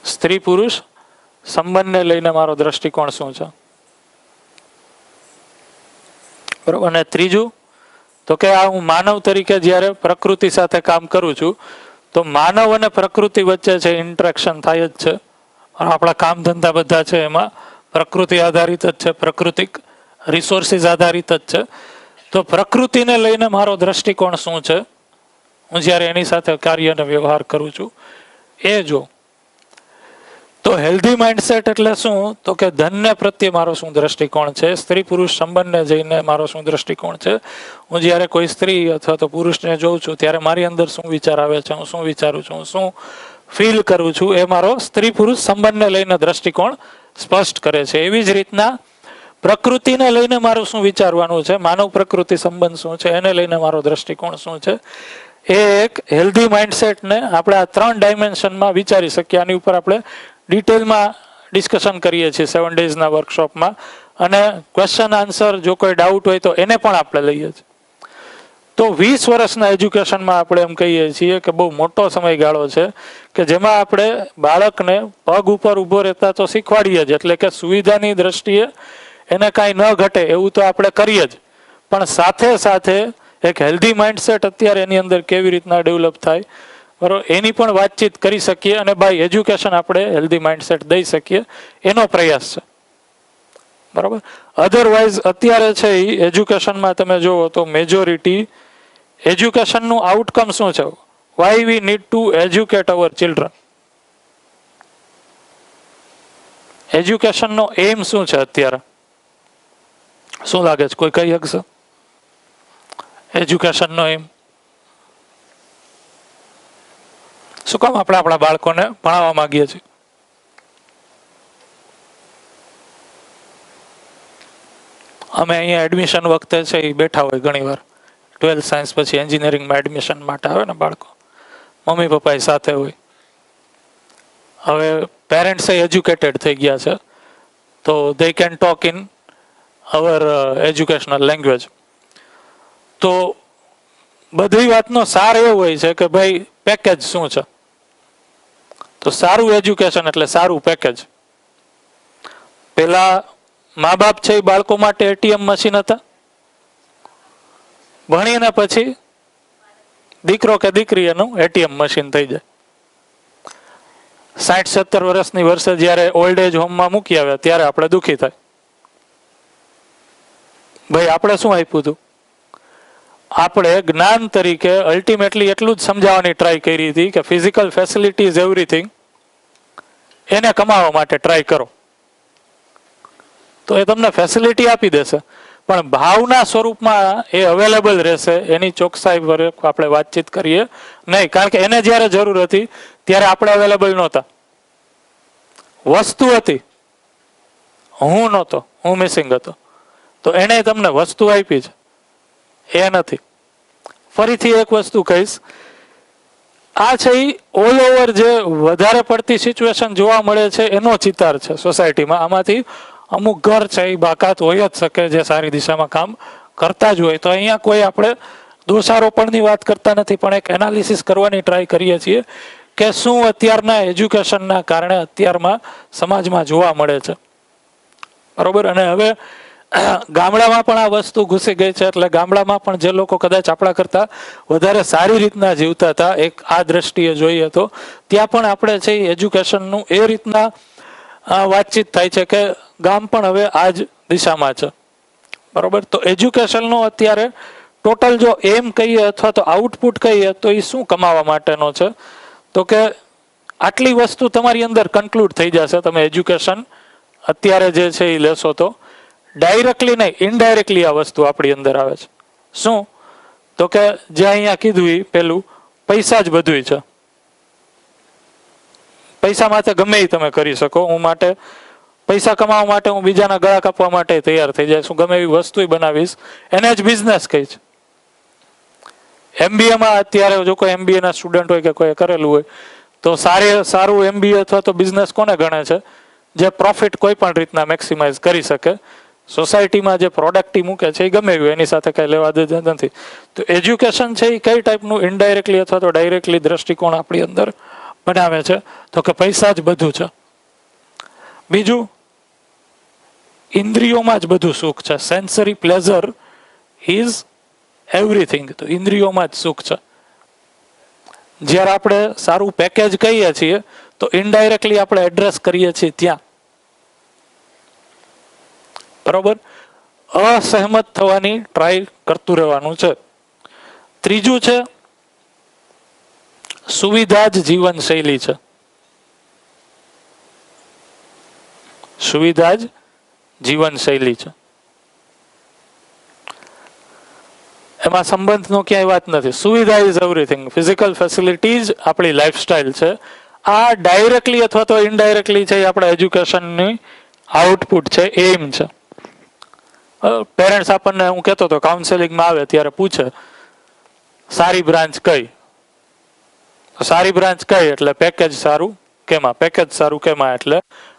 સ્ત્રી પુરુષ સંબંધને લઈને મારો દ્રષ્ટિકોણ શું છે. બરોબર, અને ત્રીજું તો કે આ હું માનવ તરીકે જ્યારે પ્રકૃતિ સાથે કામ કરું છું તો માનવ અને પ્રકૃતિ વચ્ચે છે ઇન્ટરેક્શન થાય જ છે. આપણા કામ ધંધા બધા છે એમાં પ્રકૃતિ આધારિત જ છે, પ્રાકૃતિક રિસોર્સિસ આધારિત જ છે. તો પ્રકૃતિને લઈને મારો દ્રષ્ટિકોણ શું છે, હું જ્યારે એની સાથે કાર્ય અને વ્યવહાર કરું છું એ જો. તો હેલ્ધી માઇન્ડસેટ એટલે શું? તો કે ધનને પ્રત્યે મારો શું દ્રષ્ટિકોણ છે, સ્ત્રી પુરુષ સંબંધને જઈને મારો શું દ્રષ્ટિકોણ છે. હું જ્યારે કોઈ સ્ત્રી અથવા તો પુરુષને જોઉં છું ત્યારે મારી અંદર શું વિચાર આવે છે, હું શું વિચારું છું, હું શું ફીલ કરું છું, એ મારો સ્ત્રી પુરુષ સંબંધને લઈને દ્રષ્ટિકોણ સ્પષ્ટ કરે છે. એવી જ રીતના પ્રકૃતિને લઈને મારું શું વિચારવાનું છે, માનવ પ્રકૃતિ સંબંધ શું છે, એને લઈને મારો દ્રષ્ટિકોણ શું છે, એ એક હેલ્ધી માઇન્ડસેટને આપણે આ 3 ડાયમેન્શનમાં વિચારી શકીએ. આની ઉપર આપણે ડિટેલમાં ડિસ્કશન કરીએ છીએ 7 ડેઝના વર્કશોપમાં, અને ક્વેશ્ચન આન્સર જો કોઈ ડાઉટ હોય તો એને પણ આપણે લઈએ છીએ. તો 20 વર્ષના એજ્યુકેશનમાં આપણે એમ કહીએ છીએ કે બહુ મોટો સમયગાળો છે કે જેમાં આપણે બાળકને પગ ઉપર ઊભો રહેતા તો શીખવાડીએ જ, એટલે કે સુવિધાની દ્રષ્ટિએ એને કાંઈ ન ઘટે એવું તો આપણે કરીએ જ, પણ સાથે સાથે એક હેલ્ધી માઇન્ડસેટ અત્યારે એની અંદર કેવી રીતના ડેવલપ થાય, બરાબર, એની પણ વાતચીત કરી શકીએ અને બાય એજ્યુકેશન આપણે હેલ્ધી માઇન્ડસેટ દઈ શકીએ, એનો પ્રયાસ છે. બરાબર. અધરવાઇઝ અત્યારે છે એ એજ્યુકેશનમાં તમે જુઓ તો મેજોરિટી એજ્યુકેશનનું આઉટકમ શું છે? Why we need to educate our children. એજ્યુકેશનનો એમ શું છે અત્યારે? શું લાગે છે? કોઈ કહી શકશે? એજ્યુકેશનનો એમ શું કામ આપણે આપણા બાળકોને ભણાવવા માંગીએ છીએ? અમે અહીંયા એડમિશન વખતે છે એ બેઠા હોય ઘણી વાર, 12th સાયન્સ પછી એન્જિનિયરિંગમાં એડમિશન માટે આવે ને બાળકો, મમ્મી પપ્પા સાથે હોય. હવે પેરેન્ટ્સ એજ્યુકેટેડ થઈ ગયા છે તો they can talk in our educational language. તો બધી વાતનો સાર એવો હોય છે કે ભાઈ પેકેજ શું છે, તો સારું એજ્યુકેશન એટલે સારું પેકેજ. પેલા મા બાપ છે એ બાળકો માટે એટીએમ મશીન હતા, ભણીને પછી દીકરો કે દીકરી એનું એટીએમ મશીન થઈ જાય. 60-70 વર્ષની વર્ષે જ્યારે ઓલ્ડ એજ હોમમાં મૂકી આવે ત્યારે આપણે દુઃખી થાય, ભાઈ આપણે શું આપ્યું હતું? આપણે જ્ઞાન તરીકે અલ્ટિમેટલી એટલું જ સમજાવવાની ટ્રાય કરી હતી કે ફિઝિકલ ફેસિલિટી ઇઝ એવરીથિંગ, એને કમાવા માટે ટ્રાય કરો તો એ તમને ફેસિલિટી આપી દેશે, પણ ભાવના સ્વરૂપમાં એ અવેલેબલ રહેશે એની ચોકસાઈ પર આપણે વાતચીત કરીએ નહીં, કારણ કે એને જ્યારે જરૂર હતી ત્યારે આપણે અવેલેબલ નહોતા. વસ્તુ હતી, હું નહોતો, હું મિસિંગ હતો, તો એણે તમને વસ્તુ આપી છે, એ નથી. ફરીથી એક વસ્તુ કહીશ, આ છે એ ઓલ ઓવર જે વધારે પડતી સિચ્યુએશન જોવા મળે છે એનો ચિતાર છે સોસાયટીમાં. આમાંથી અમુક ઘર છે એ બાકાત હોય જ શકે જે સારી દિશામાં કામ કરતા જ હોય. તો અહીંયા કોઈ આપણે દોષારોપણની વાત કરતા નથી, પણ એક એનાલિસિસ કરવાની ટ્રાય કરીએ છીએ કે શું અત્યારના એજ્યુકેશનના કારણે અત્યારમાં સમાજમાં જોવા મળે છે. બરોબર. અને હવે ગામડામાં પણ આ વસ્તુ ઘૂસી ગઈ છે, એટલે ગામડામાં પણ જે લોકો કદાચ આપણા કરતા વધારે સારી રીતના જીવતા હતા, એક આ દ્રષ્ટિએ જોઈએ તો ત્યાં પણ આપણે છે એજ્યુકેશનનું એ રીતના વાતચીત થાય છે કે ગામ પણ હવે આ જ દિશામાં છે. બરોબર. તો એજ્યુકેશનનો અત્યારે ટોટલ જો એમ કહીએ અથવા તો આઉટપુટ કહીએ તો એ શું કમાવા માટેનો છે, તો કે આટલી વસ્તુ તમારી અંદર કન્ક્લુડ થઈ જશે. તમે એજ્યુકેશન અત્યારે જે છે એ લેશો તો ડાયરેક્ટલી નહીં, ઇનડાયરેક્ટલી આ વસ્તુ આપણી અંદર આવે છે. શું? તો કે જે અહીંયા કીધું એ પેલું પૈસા જ બધું છે. પૈસા માટે ગમે એ તમે કરી શકો. હું માટે પૈસા કમાવા માટે હું બીજાના ગળા કાપવા માટે તૈયાર થઈ જાય છું, ગમે એવી વસ્તુ બનાવીશ, એને જ બિઝનેસ કહી છે. એમબીએમાં અત્યારે જો કોઈ એમબીએના સ્ટુડન્ટ હોય કે કોઈ કરેલું હોય તો સારું એમબીએ અથવા તો બિઝનેસ કોને ગણે છે? જે પ્રોફિટ કોઈ પણ રીતના મેક્સિમાઇઝ કરી શકે. સોસાયટીમાં જે પ્રોડક્ટ મૂકે છે એ ગમે એવું, એની સાથે કઈ લેવા દે નથી. તો એજ્યુકેશન છે એ કઈ ટાઈપનું ઇનડાયરેક્ટલી અથવા તો ડાયરેક્ટલી દ્રષ્ટિકોણ આપણી અંદર બનાવે છે? તો કે પૈસા જ બધું છે. બીજું, ઇન્દ્રિયોમાં જ બધું સુખ છે. Sensory pleasure is everything. તો ઇન્દ્રિયોમાં જ સુખ છે. જ્યારે આપણે સારું પેકેજ કહીએ છીએ તો ઇનડાયરેક્ટલી આપણે એડ્રેસ કરીએ છીએ ત્યાં. બરોબર. અસહમત થવાની ટ્રાય કરતું રહેવાનું છે. ત્રીજું છે સુવિધા જ જીવન શૈલી છે. સુવિધા જ જીવનશૈલી છે. એમાં સંબંધનો ક્યાંય વાત નથી. સુવિધા ઇઝ એવરીથિંગ. ફિઝિકલ ફેસિલિટીઝ આપણી લાઈફસ્ટાઈલ છે. આ ડાયરેક્ટલી અથવા તો ઇનડાયરેક્ટલી છે એ આપણા એજ્યુકેશનની આઉટપુટ છે, એમ છે. પેરેન્ટ્સ આપણને, હું કહેતો હતો, કાઉન્સેલિંગમાં આવે ત્યારે પૂછે સારી બ્રાન્ચ કઈ, સારી બ્રાન્ચ કઈ એટલે પેકેજ સારું કેમાં, પેકેજ સારું કેમાં એટલે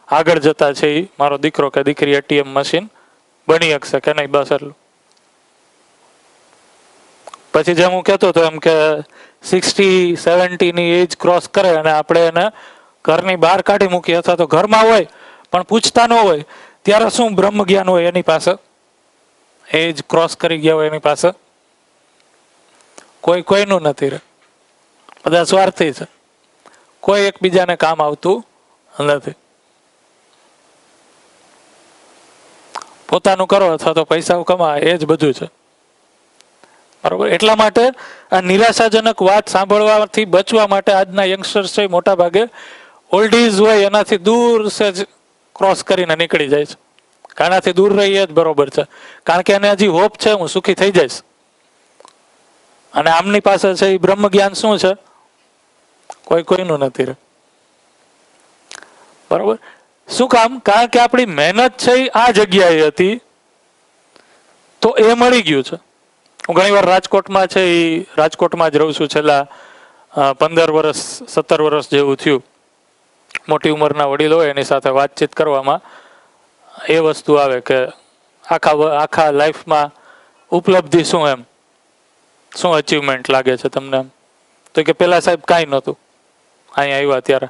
આગળ જતા છે એ મારો દીકરો કે દીકરી એટીએમ મશીન બની શકશે કે નહીં, બસ એટલું. પછી જેમ હું કહેતો હતો એમ કે 60-70 ની એજ ક્રોસ કરે અને આપણે એને ઘરની બહાર કાઢી મૂકીએ અથવા તો ઘરમાં હોય પણ પૂછતા ન હોય ત્યારે શું બ્રહ્મ જ્ઞાન હોય એની પાસે? એજ ક્રોસ કરી ગયા હોય એની પાસે કોઈનું નથી રે. બધા સ્વાર્થી છે, કોઈ એકબીજાને કામ આવતું નથી. પોતાનું કરો અથવા તો પૈસા કમા, એ જ બધું છે. બરોબર. એટલા માટે આ નિરાશાજનક વાત સાંભળવાથી બચવા માટે આજના યંગસ્ટર્સ છે મોટા ભાગે ઓલ્ડીઝ હોય એનાથી દૂર છે ક્રોસ કરીને નીકળી જાય છે. આનાથી દૂર રહીએ જ બરોબર છે, કારણ કે એને હજી હોપ છે હું સુખી થઈ જઈશ. અને આમની પાસે છે એ બ્રહ્મ જ્ઞાન શું છે? કોઈનું નથી રે. બરોબર. શું કામ? કારણ કે આપણી મહેનત છે એ આ જગ્યાએ હતી તો એ મળી ગયું છે. હું ઘણી વાર રાજકોટમાં છે એ રાજકોટમાં જ રહું છું છેલ્લા 15 વર્ષ 17 વર્ષ જેવું થયું. મોટી ઉંમરના વડીલો હોય એની સાથે વાતચીત કરવામાં એ વસ્તુ આવે કે આખા લાઈફમાં ઉપલબ્ધિ શું, એમ શું અચીવમેન્ટ લાગે છે તમને એમ? તો કે પેલા સાહેબ કાંઈ નહોતું, અહીંયા આવ્યા ત્યારે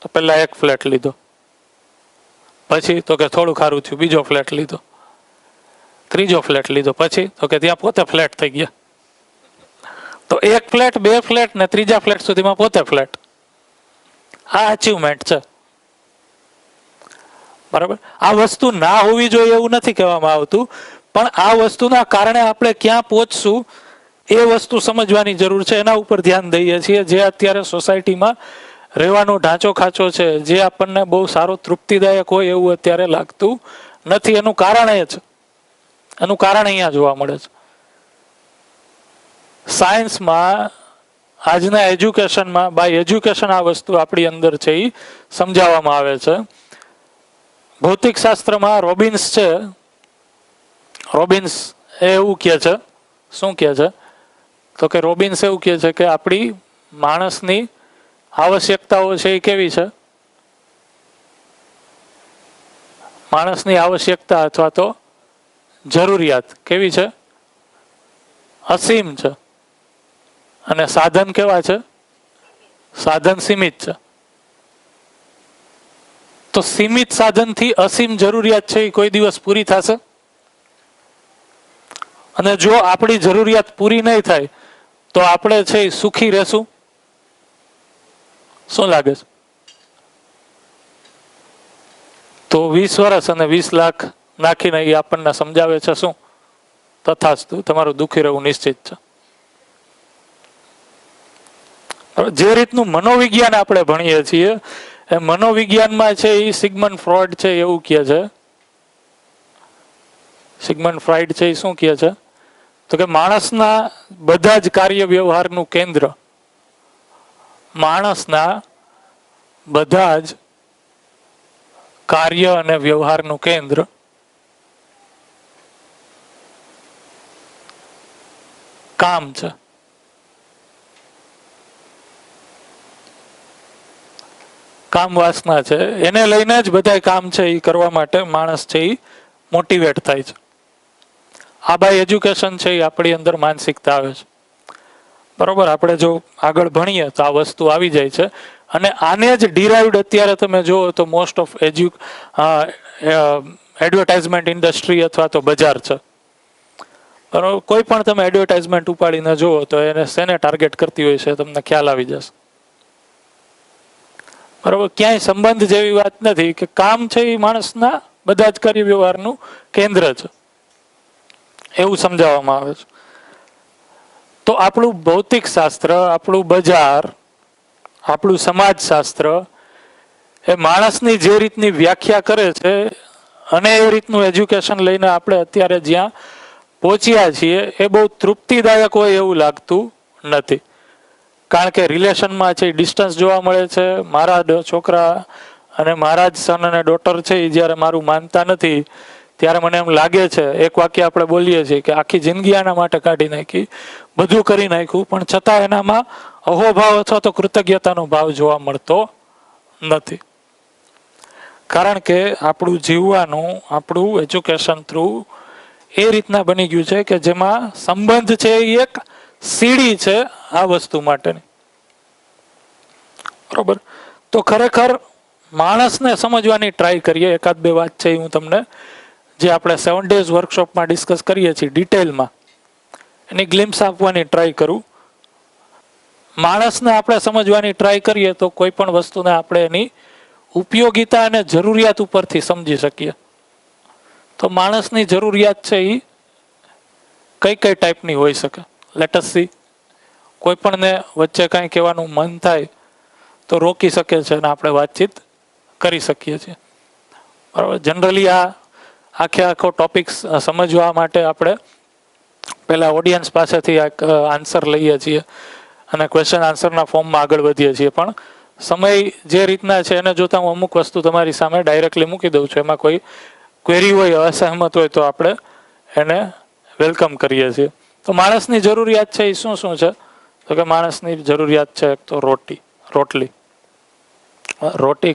તો પેલા એક ફ્લેટ લીધો, પછી તો કે થોડું ખારું થયું બીજો ફ્લેટ લીધો, ત્રીજો ફ્લેટ લીધો, પછી તો કે ત્યાં પોતે ફ્લેટ થઈ ગયા. તો એક ફ્લેટ, બે ફ્લેટ ને ત્રીજા ફ્લેટ સુધીમાં પોતે ફ્લેટ. આ અચીવમેન્ટ છે. બરાબર. આ વસ્તુ ના હોવી જોઈએ એવું નથી કહેવામાં આવતું, પણ આ વસ્તુના કારણે આપણે ક્યાં પહોંચશું એ વસ્તુ સમજવાની જરૂર છે. એના ઉપર ધ્યાન દઈએ છીએ. જે અત્યારે સોસાયટીમાં રહેવાનો ઢાંચો ખાચો છે, જે આપણને બહુ સારો તૃપ્તિદાયક હોય એવું અત્યારે લાગતું નથી. એનું કારણ એ છે, એનું કારણ અહીંયા જોવા મળે છે. સાયન્સમાં, આજના એજ્યુકેશનમાં, બાય એજ્યુકેશન આ વસ્તુ આપણી અંદર છે એ સમજાવવામાં આવે છે. ભૌતિક શાસ્ત્રમાં રોબિન્સ છે, રોબિન્સ એવું કહે છે, શું કહે છે? તો કે રોબિન્સ એવું કહે છે કે આપણી માણસની આવશ્યકતાઓ છે એ કેવી છે? માણસની આવશ્યકતા અથવા તો જરૂરિયાત કેવી છે? અસીમ છે. અને સાધન કેવા છે? સાધન સીમિત છે. તો સીમિત સાધનથી અસીમ જરૂરિયાત છે એ કોઈ દિવસ પૂરી થશે? અને જો આપણી જરૂરિયાત પૂરી નહીં થાય તો આપણે છે એ સુખી રહેશું? શું લાગે છે? તો 20 વર્ષ અને 20 લાખ નાખીને એ આપણને સમજાવે છે શું? તથાસ્તુ, તમારું દુઃખી રહેવું નિશ્ચિત છે. જે રીતનું મનોવિજ્ઞાન આપણે ભણીએ છીએ એ મનોવિજ્ઞાનમાં છે એ સિગમન્ડ ફ્રોઈડ છે એવું કહે છે. સિગમન્ડ ફ્રોઈડ છે એ શું કહે છે? તો કે માણસના બધા જ કાર્ય વ્યવહારનું કેન્દ્ર, માણસના બધા જ કાર્ય અને વ્યવહારનું કેન્દ્ર કામ છે. કામ વાસના છે. એને લઈને જ બધા કામ છે એ કરવા માટે માણસ છે એ મોટિવેટ થાય છે. આ બાય એજ્યુકેશન છે એ આપણી અંદર માનસિકતા આવે છે. બરોબર. આપણે જો આગળ ભણીએ તો આ વસ્તુ આવી જાય છે. અને આને જ ડિરાઇવડ અત્યારે તમે જુઓ તો મોસ્ટ ઓફ એડવર્ટાઇઝમેન્ટ ઇન્ડસ્ટ્રી અથવા તો બજાર છે. બરોબર. કોઈ પણ તમે એડવર્ટાઇઝમેન્ટ ઉપાડીને જુઓ તો એને શેને ટાર્ગેટ કરતી હોય છે તમને ખ્યાલ આવી જશે. બરોબર. ક્યાંય સંબંધ જેવી વાત નથી કે કામ છે એ માણસના બધા જ કાર્ય વ્યવહારનું કેન્દ્ર છે એવું સમજાવવામાં આવે છે. તો આપણું ભૌતિક શાસ્ત્ર, આપણું બજાર, આપણું સમાજશાસ્ત્ર એ માણસની જે રીતની વ્યાખ્યા કરે છે અને એ રીતનું એજ્યુકેશન લઈને આપણે અત્યારે જ્યાં પહોંચ્યા છીએ એ બહુ તૃપ્તિદાયક હોય એવું લાગતું નથી. કારણ કે રિલેશનમાં છે ડિસ્ટન્સ જોવા મળે છે. મારા છોકરા અને મારા જ સન અને ડોટર છે એ જ્યારે મારું માનતા નથી ત્યારે મને એમ લાગે છે, એક વાક્ય આપણે બોલીએ છીએ કે આખી જિંદગી આના માટે કાઢી નાખી, બધું કરી નાખ્યું, પણ છતાં એનામાં અહોભાવ અથવા તો કૃતજ્ઞતાનો ભાવ જોવા મળતો નથી. કારણ કે આપણું જીવવાનું, આપણું એજ્યુકેશન થ્રુ એ રીતના બની ગયું છે કે જેમાં સંબંધ છે એ એક સીડી છે આ વસ્તુ માટેની. બરોબર? તો ખરેખર માણસને સમજવાની ટ્રાય કરીએ. એકાદ બે વાત છે હું તમને, જે આપણે 7 days વર્કશોપમાં ડિસ્કસ કરીએ છીએ ડિટેલમાં, એની ગ્લિમ્સ આપવાની ટ્રાય કરું. માણસને આપણે સમજવાની ટ્રાય કરીએ તો કોઈ પણ વસ્તુને આપણે એની ઉપયોગિતા અને જરૂરિયાત ઉપરથી સમજી શકીએ. તો માણસની જરૂરિયાત છે એ કઈ કઈ ટાઈપની હોઈ શકે? Let S C. કોઈ પણને વચ્ચે કાંઈ કહેવાનું મન થાય તો રોકી શકે છે અને આપણે વાતચીત કરી શકીએ છીએ. બરાબર? જનરલી આખો ટોપિક સમજવા માટે આપણે પહેલાં ઓડિયન્સ પાસેથી એક આન્સર લઈએ છીએ અને ક્વેશ્ચન આન્સરના ફોર્મમાં આગળ વધીએ છીએ. પણ સમય જે રીતના છે એને જોતાં હું અમુક વસ્તુ તમારી સામે ડાયરેક્ટલી મૂકી દઉં છું. એમાં કોઈ ક્વેરી હોય, અસહમત હોય તો આપણે એને વેલકમ કરીએ છીએ. તો માણસની જરૂરિયાત છે એ શું શું છે? તો કે માણસની જરૂરિયાત છે એક તો રોટલી,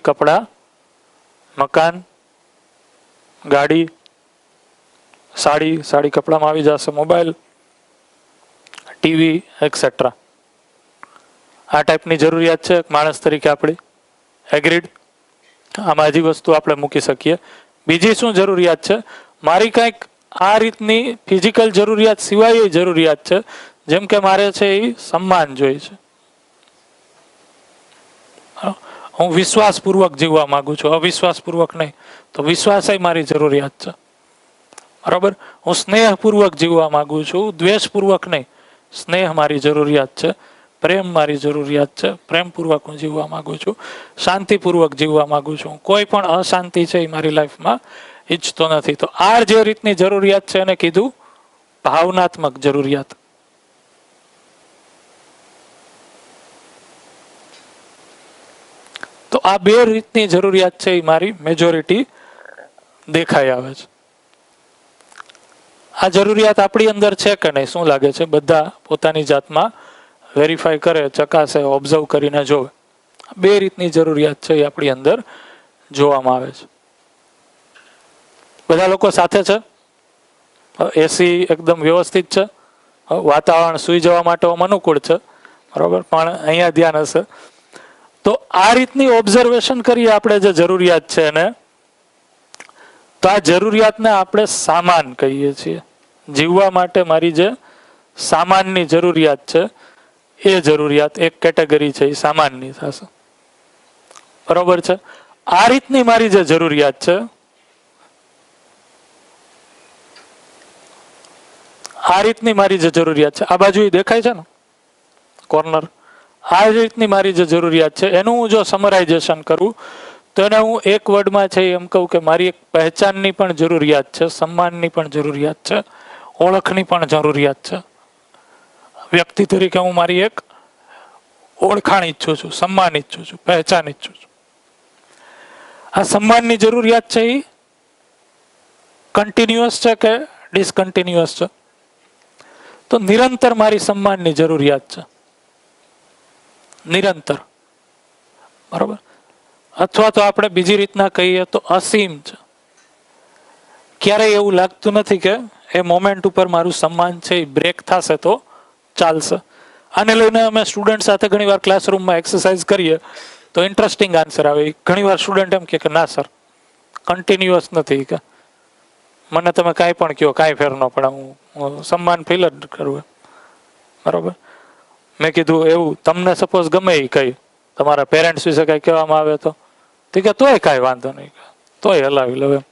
કપડાં, મકાન, ગાડી, સાડી કપડામાં આવી જશે, મોબાઈલ, ટીવી એક્સેટ્રા. આ ટાઈપની જરૂરિયાત છે માણસ તરીકે આપણી. એગ્રીડ? આમાં હજી વસ્તુ આપણે મૂકી શકીએ. બીજી શું જરૂરિયાત છે? મારી કંઈક આ રીતની ફિઝિકલ જરૂરિયાત સિવાય જરૂરિયાત છે, જેમ કે મારે છે એ સન્માન જોઈએ છે. હું વિશ્વાસપૂર્વક જીવવા માંગુ છું, અવિશ્વાસપૂર્વક નહીં. તો વિશ્વાસ એ મારી જરૂરિયાત છે. બરાબર? હું સ્નેહપૂર્વક જીવવા માંગુ છું, દ્વેષપૂર્વક નહીં. સ્નેહ મારી જરૂરિયાત છે, પ્રેમ મારી જરૂરિયાત છે, પ્રેમપૂર્વક હું જીવવા માંગુ છું, શાંતિપૂર્વક જીવવા માંગુ છું. કોઈ પણ અશાંતિ છે એ મારી લાઈફમાં ઈચ્છતો નથી. તો આ જે રીતની જરૂરિયાત છે એને કીધું ભાવનાત્મક જરૂરિયાત. તો આ બે રીતની જરૂરિયાત છે એ મારી મેજોરિટી દેખાઈ આવે છે. આ જરૂરિયાત આપણી અંદર છે કે નહીં? શું લાગે છે? બધા પોતાની જાતમાં વેરીફાઈ કરે, ચકાસે, ઓબ્ઝર્વ કરીને જોવે. બે રીતની જરૂરિયાત છે એ આપણી અંદર જોવામાં આવે છે. બધા લોકો સાથે છે? એસી એકદમ વ્યવસ્થિત છે, વાતાવરણ સૂઈ જવા માટે અનુકૂળ છે. બરાબર? પણ અહીંયા ધ્યાન હશે. તો આ રીતની ઓબ્ઝર્વેશન કરીએ આપણે જે જરૂરિયાત છે એને, તો આ જરૂરિયાતને આપણે સામાન કહીએ છીએ. જીવવા માટે મારી જે સામાનની જરૂરિયાત છે એ જરૂરિયાત એક કેટેગરી છે એ સામાનની થશે. બરોબર છે? આ રીતની મારી જે જરૂરિયાત છે, આ રીતની મારી જે જરૂરિયાત છે, આ બાજુ દેખાય છે ને કોર્નર, આ રીતની મારી જે જરૂરિયાત છે એનું હું જો સમરાઇઝેશન કરું તો એને હું એક વર્ડમાં છે એમ કહું કે મારી એક પહેચાનની પણ જરૂરિયાત છે, સન્માનની પણ જરૂરિયાત છે, ઓળખની પણ જરૂરિયાત છે. વ્યક્તિ તરીકે હું મારી એક ઓળખાણ ઈચ્છું છું, સન્માન ઈચ્છું છું, પહેચાન ઈચ્છું છું. આ સન્માનની જરૂરિયાત છે એ કન્ટિન્યુઅસ છે કે ડિસકન્ટિન્યુઅસ છે? તો નિરંતર મારી સન્માનની જરૂરિયાત છે, નિરંતર. બરોબર? અથવા તો આપણે બીજી રીતના કહીએ તો અસીમ છે. ક્યારેય એવું લાગતું નથી કે એ મોમેન્ટ ઉપર મારું સન્માન છે એ બ્રેક થશે તો ચાલશે. આને લઈને અમે સ્ટુડન્ટ સાથે ઘણીવાર ક્લાસરૂમમાં એક્સરસાઇઝ કરીએ તો ઇન્ટરેસ્ટિંગ આન્સર આવે. ઘણીવાર સ્ટુડન્ટ એમ કે ના સર, કન્ટિન્યુઅસ નથી, કે મને તમે કાંઈ પણ કહો કાંઈ ફેર ન પડે, હું સન્માન ફીલ જ કરું. બરાબર? મેં કીધું એવું તમને સપોઝ ગમે એ કંઈ તમારા પેરેન્ટ્સ વિશે કંઈ કહેવામાં આવે તો કે તોય કાંઈ વાંધો નહીં, તોય હલાવી લો એમ.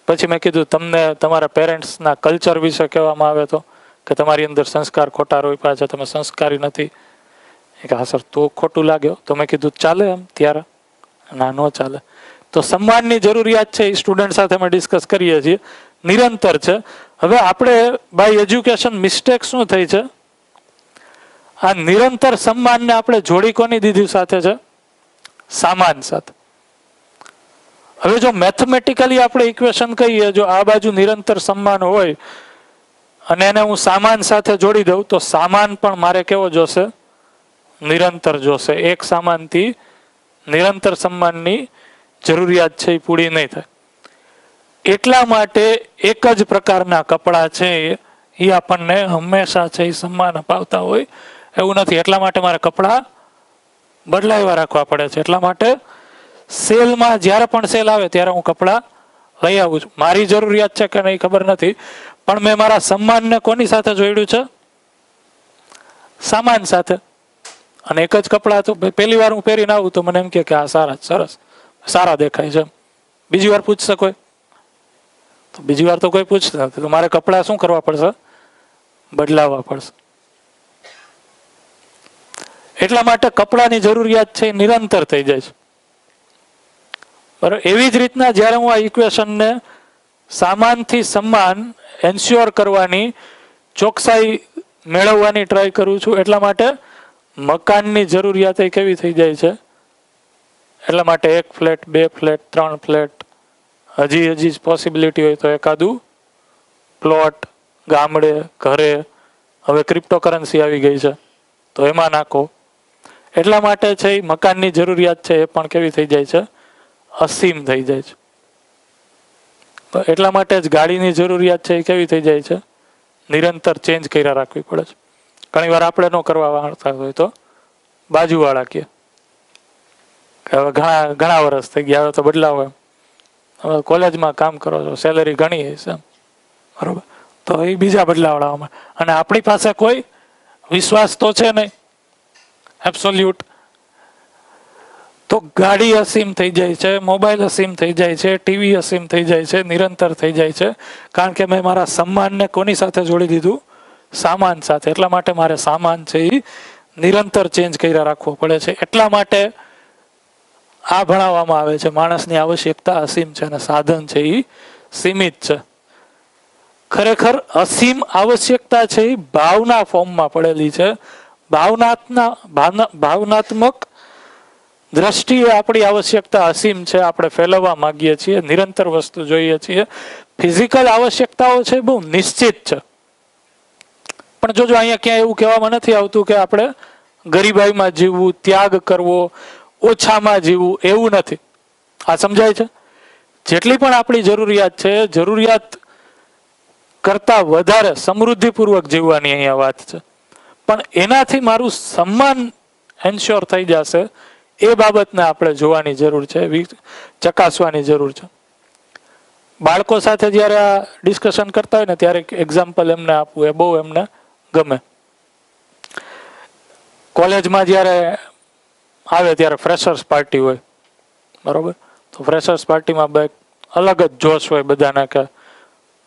પછી મેં કીધું તમને તમારા પેરેન્ટ્સના કલ્ચર વિશે કહેવામાં આવે તો કે તમારી અંદર સંસ્કાર ખોટા રોપ્યા છે, તમે સંસ્કારી નથી, કે હા સર તો ખોટું લાગ્યો. તો મેં કીધું ચાલે એમ ત્યારે, ના, નો ચાલે. તો સન્માનની જરૂરિયાત છે એ સ્ટુડન્ટ સાથે અમે ડિસ્કસ કરીએ છીએ, નિરંતર છે. હવે આપણે બાય એજ્યુકેશન મિસ્ટેક શું થઈ છે, આ નિરંતર સન્માનને આપણે જોડી કોની દીધી સાથે છે? સામાન સાથે. હવે જો મેથમેટિકલી આપણે ઇક્વેશન કહીએ, જો આ બાજુ નિરંતર સન્માન હોય અને એને હું સામાન સાથે જોડી દઉં તો સામાન પણ મારે કેવો જોશે? નિરંતર જોશે. એક સામાનથી નિરંતર સન્માનની જરૂરિયાત છે એ પૂરી નહીં થાય. એટલા માટે એક જ પ્રકારના કપડાં છે એ આપણને હંમેશા છે એ સન્માન અપાવતા હોય એવું નથી. એટલા માટે મારે કપડાં બદલાવ્યા રાખવા પડે છે. એટલા માટે સેલમાં જ્યારે પણ સેલ આવે ત્યારે હું કપડાં લઈ આવું છું. મારી જરૂરિયાત છે કે નહીં ખબર નથી, પણ મેં મારા સન્માનને કોની સાથે જોડ્યું છે? સામાન સાથે. અને એક જ કપડાં તો પહેલી વાર હું પહેરીને આવું તો મને એમ કે આ સારા, સરસ, સારા દેખાય છે. બીજી વાર પૂછશે કોઈ? તો બીજી વાર તો કોઈ પૂછશે નથી. તો મારે કપડાં શું કરવા પડશે? બદલાવવા પડશે. એટલા માટે કપડાની જરૂરિયાત છે એ નિરંતર થઈ જાય છે. બરાબર. એવી જ રીતના જ્યારે હું આ ઇક્વેશનને સામાનથી સન્માન એન્શ્યોર કરવાની, ચોકસાઈ મેળવવાની ટ્રાય કરું છું, એટલા માટે મકાનની જરૂરિયાત એ કેવી થઈ જાય છે? એટલા માટે 1 ફ્લેટ, 2 ફ્લેટ, 3 ફ્લેટ, હજી પોસિબિલિટી હોય તો એકાદું પ્લોટ, ગામડે, ઘરે. હવે ક્રિપ્ટોકરન્સી આવી ગઈ છે તો એમાં નાખો. એટલા માટે છે એ મકાનની જરૂરિયાત છે એ પણ કેવી થઈ જાય છે? અસીમ થઈ જાય છે. તો એટલા માટે જ ગાડીની જરૂરિયાત છે એ કેવી થઈ જાય છે? નિરંતર ચેન્જ કર્યા રાખવી પડે છે. ઘણી વાર આપણે ન કરવા માંગતા હોય તો બાજુવાળા કે હવે ઘણા વર્ષ થઈ ગયા, હવે તો બદલાવો એમ. હવે કોલેજમાં કામ કરો છો, સેલેરી ઘણી હશે બરોબર, તો એ બીજા બદલાવડાવવામાં, અને આપણી પાસે કોઈ વિશ્વાસ તો છે નહીં એબ્સોલ્યુટ. તો ગાડી અસીમ થઈ જાય છે, મોબાઈલ અસીમ થઈ જાય છે, ટીવી અસીમ થઈ જાય છે, નિરંતર થઈ જાય છે. કારણ કે મેં મારા સન્માનને કોની સાથે જોડી દીધું? સામાન સાથે. એટલા માટે મારે સામાન છે એ નિરંતર ચેન્જ કર્યા રાખવો પડે છે. એટલા માટે આ ભણાવવામાં આવે છે માણસની આવશ્યકતા અસીમ છે અને સાધન છે એ સીમિત છે. ખરેખર અસીમ આવશ્યકતા છે એ ભાવના ફોર્મમાં પડેલી છે. ભાવનાત્મક દ્રષ્ટિએ આપણી આવશ્યકતા અસીમ છે. આપણે ફેલાવવા માંગીએ છીએ, નિરંતર વસ્તુ જોઈએ છીએ. ફિઝિકલ આવશ્યકતાઓ છે બહુ નિશ્ચિત છે. પણ જોજો અહીંયા ક્યાંય એવું કહેવામાં નથી આવતું કે આપણે ગરીબાઈમાં જીવવું, ત્યાગ કરવો, ઓછામાં જીવવું, એવું નથી. આ સમજાય છે? જેટલી પણ આપણી જરૂરિયાત છે, જરૂરિયાત કરતા વધારે સમૃદ્ધિપૂર્વક જીવવાની અહીંયા વાત છે. પણ એનાથી મારું સન્માન એન્શ્યોર થઈ જશે એ બાબતને આપણે જોવાની જરૂર છે, ચકાસવાની જરૂર છે. બાળકો સાથે જ્યારે આ ડિસ્કશન કરતા હોય ને ત્યારે એક્ઝામ્પલ એમને આપવું એ બહુ એમને ગમે. કોલેજમાં જ્યારે આવે ત્યારે ફ્રેશર્સ પાર્ટી હોય બરોબર, તો ફ્રેશર્સ પાર્ટીમાં અલગ જ જોશ હોય બધાને કે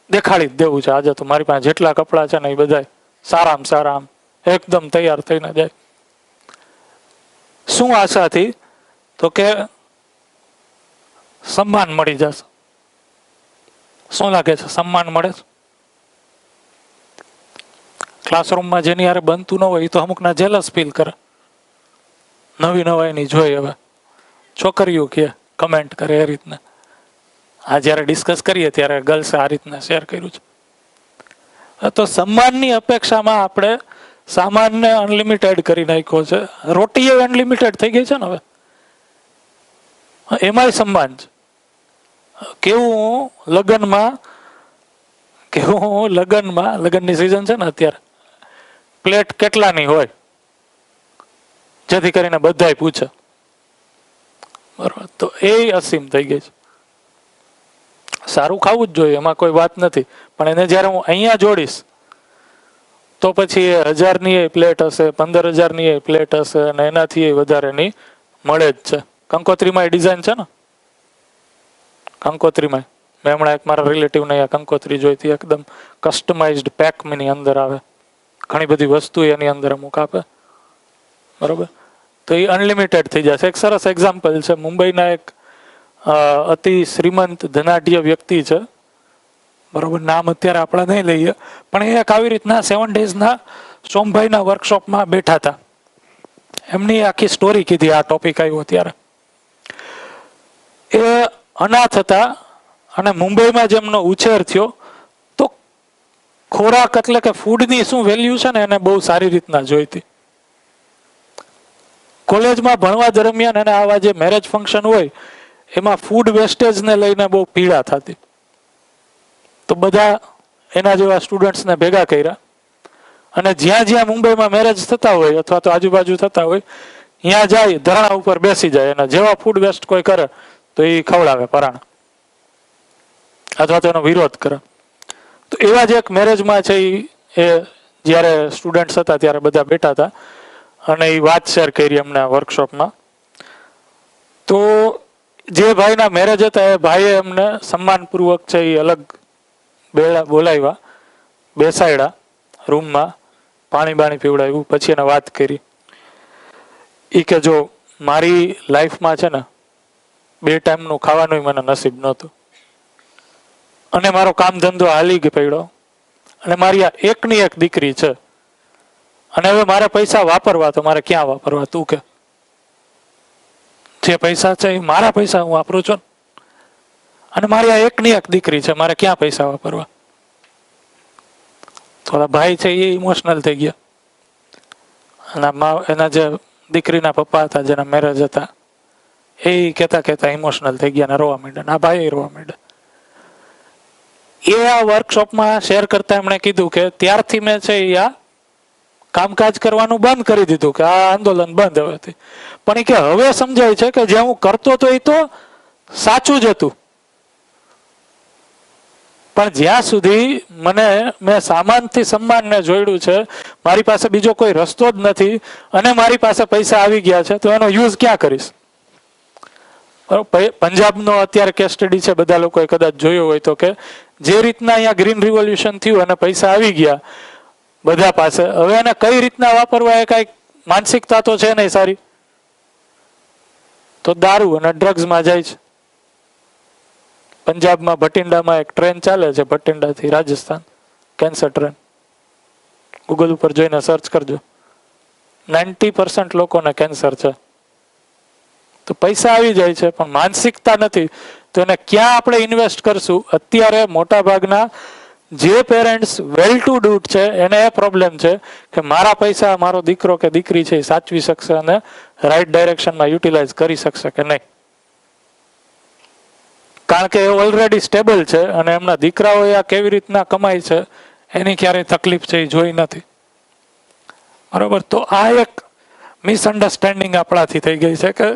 દેખાડી જ દેવું છે. આજે તો મારી પાસે જેટલા કપડાં છે ને એ બધા સારામાં સારા, આમ એકદમ તૈયાર થઈને જાય. શું આશાથી? તો કે સન્માન મળી જશે. શું લાગે છે? સન્માન મળે છે? ક્લાસરૂમમાં જેની હારે બનતું ન હોય એ તો અમુકના જેલસ ફીલ કરે. નવી નવાઈની જોઈ હવે છોકરીઓ કે કમેન્ટ કરે એ રીતના. આ જ્યારે ડિસ્કસ કરીએ ત્યારે ગર્લ્સે આ રીતના શેર કર્યું છે. તો સન્માનની અપેક્ષામાં આપણે સામાનને અનલિમિટેડ કરી નાખ્યો છે. રોટી એ અનલિમિટેડ થઈ ગઈ છે ને હવે, એમાંય સન્માન છે. લગ્નની સિઝન છે ને અત્યારે, પ્લેટ કેટલાની હોય જેથી કરીને બધાય પૂછે બરોબર, તો એ અસીમ થઈ ગઈ છે. સારું ખાવું જ જોઈએ, એમાં કોઈ વાત નથી, પણ એને જ્યારે હું અહીંયા જોડીશ તો પછી 1000ની પ્લેટ હશે, 15000ની પ્લેટ હશે, અને એનાથી વધારેની મળે જ છે. કંકોત્રીમાં ડિઝાઇન છે ને, કંકોત્રીમાં મેં હમણાં એક મારા રિલેટિવને અહીંયા કંકોત્રી જોઈતી, એકદમ કસ્ટમાઇઝડ પેકની અંદર આવે, ઘણી બધી વસ્તુ એની અંદર અમુક આપે બરોબર. તો એ અનલિમિટેડ થઈ જશે. એક સરસ એક્ઝામ્પલ છે, મુંબઈના એક અતિ શ્રીમંત ધનાઢ્ય વ્યક્તિ છે, બરોબર, નામ અત્યારે આપણે નહીં લઈએ, પણ એ એક આવી રીતના 7 ડેઝના સોમભાઈના વર્કશોપમાં બેઠા હતા. એમની આખી સ્ટોરી કીધી આ ટોપિક આવ્યો ત્યારે. એ અનાથ હતા અને મુંબઈમાં જેમનો ઉછેર થયો તો ખોરાક એટલે કે ફૂડની શું વેલ્યુ છે ને એને બહુ સારી રીતના જોઈતી. કોલેજમાં ભણવા દરમિયાન અને આવા જે મેરેજ ફંક્શન હોય એમાં ફૂડ વેસ્ટેજને લઈને બહુ પીડા થતી. તો બધા એના જેવા સ્ટુડન્ટ્સને ભેગા કર્યા અને જ્યાં જ્યાં મુંબઈમાં મેરેજ થતા હોય અથવા તો આજુબાજુ થતા હોય ત્યાં જાય, ધરણા ઉપર બેસી જાય અને જેવા ફૂડ વેસ્ટ કોઈ કરે તો એ ખવડાવે પરાણ અથવા તો એનો વિરોધ કરે. તો એવા જ એક મેરેજમાં છે એ જ્યારે સ્ટુડન્ટ્સ હતા ત્યારે બધા બેઠા હતા અને એ વાત શેર કરી એમને વર્કશોપમાં. તો જે ભાઈના મેરેજ હતા એ ભાઈએ એમને સન્માનપૂર્વક છે એ અલગ બોલાવ્યા, બેસાડ્યા રૂમમાં, પાણી બાણી પીવડાવ્યું, પછી એને વાત કરી. એ કે જો મારી લાઈફમાં છે ને 2 ટાઈમનું ખાવાનું મને નસીબ નહોતું અને મારો કામ ધંધો હાલી પડ્યો અને મારી આ એકની એક દીકરી છે અને હવે મારે પૈસા વાપરવા તો મારે ક્યાં વાપરવા? તું કે જે પૈસા છે એ મારા પૈસા હું વાપરું છું અને મારી આ એકની એક દીકરી છે, મારે ક્યાં પૈસા વાપરવા? થોડા ભાઈ છે એ ઇમોશનલ થઈ ગયા અને એના જે દીકરીના પપ્પા હતા જેના મેરેજ હતા એ કહેતા કહેતા ઇમોશનલ થઈ ગયા અને રોવા માંડ્યા. આ ભાઈ રોવા માંડ્યા. એ આ વર્કશોપમાં શેર કરતા એમણે કીધું કે ત્યારથી મેં છે આ કામકાજ કરવાનું બંધ કરી દીધું, કે આ આંદોલન બંધ હવેથી. પણ એ કે હવે સમજાય છે કે જે હું કરતો હતો એ તો સાચું જ હતું, પણ જ્યાં સુધી મેં સામાનથી સન્માનને જોડ્યું છે, મારી પાસે બીજો કોઈ રસ્તો જ નથી અને મારી પાસે પૈસા આવી ગયા છે તો એનો યુઝ ક્યાં કરીશ? પંજાબનો અત્યારે કેસ સ્ટડી છે, બધા લોકોએ કદાચ જોયો હોય તો, કે જે રીતના અહીંયા ગ્રીન રિવોલ્યુશન થયું અને પૈસા આવી ગયા બધા પાસે, હવે એને કઈ રીતના વાપરવા એ કઈ માનસિકતા તો છે નહીં સારી, તો દારૂ અને ડ્રગ્સમાં જાય છે. પંજાબમાં ભટિંડામાં એક ટ્રેન ચાલે છે, ભટિંડાથી રાજસ્થાન, કેન્સર ટ્રેન. ગૂગલ ઉપર જોઈને સર્ચ કરજો, 90% લોકોને કેન્સર છે. તો પૈસા આવી જાય છે પણ માનસિકતા નથી, તો એને ક્યાં આપણે ઇન્વેસ્ટ કરશું? અત્યારે મોટા ભાગના જે પેરેન્ટ્સ વેલ ટુ ડુ છે એને એ પ્રોબ્લેમ છે કે મારા પૈસા મારો દીકરો કે દીકરી છે એ સાચવી શકશે અને રાઈટ ડાયરેક્શનમાં યુટિલાઇઝ કરી શકશે કે નહીં, કારણ કે એ ઓલરેડી સ્ટેબલ છે અને એમના દીકરાઓ આ કેવી રીતના કમાય છે એની ક્યારેય તકલીફ છે એ જોઈ નથી. બરોબર. તો આ એક મિસઅન્ડરસ્ટેન્ડિંગ આપણાથી થઈ ગઈ છે કે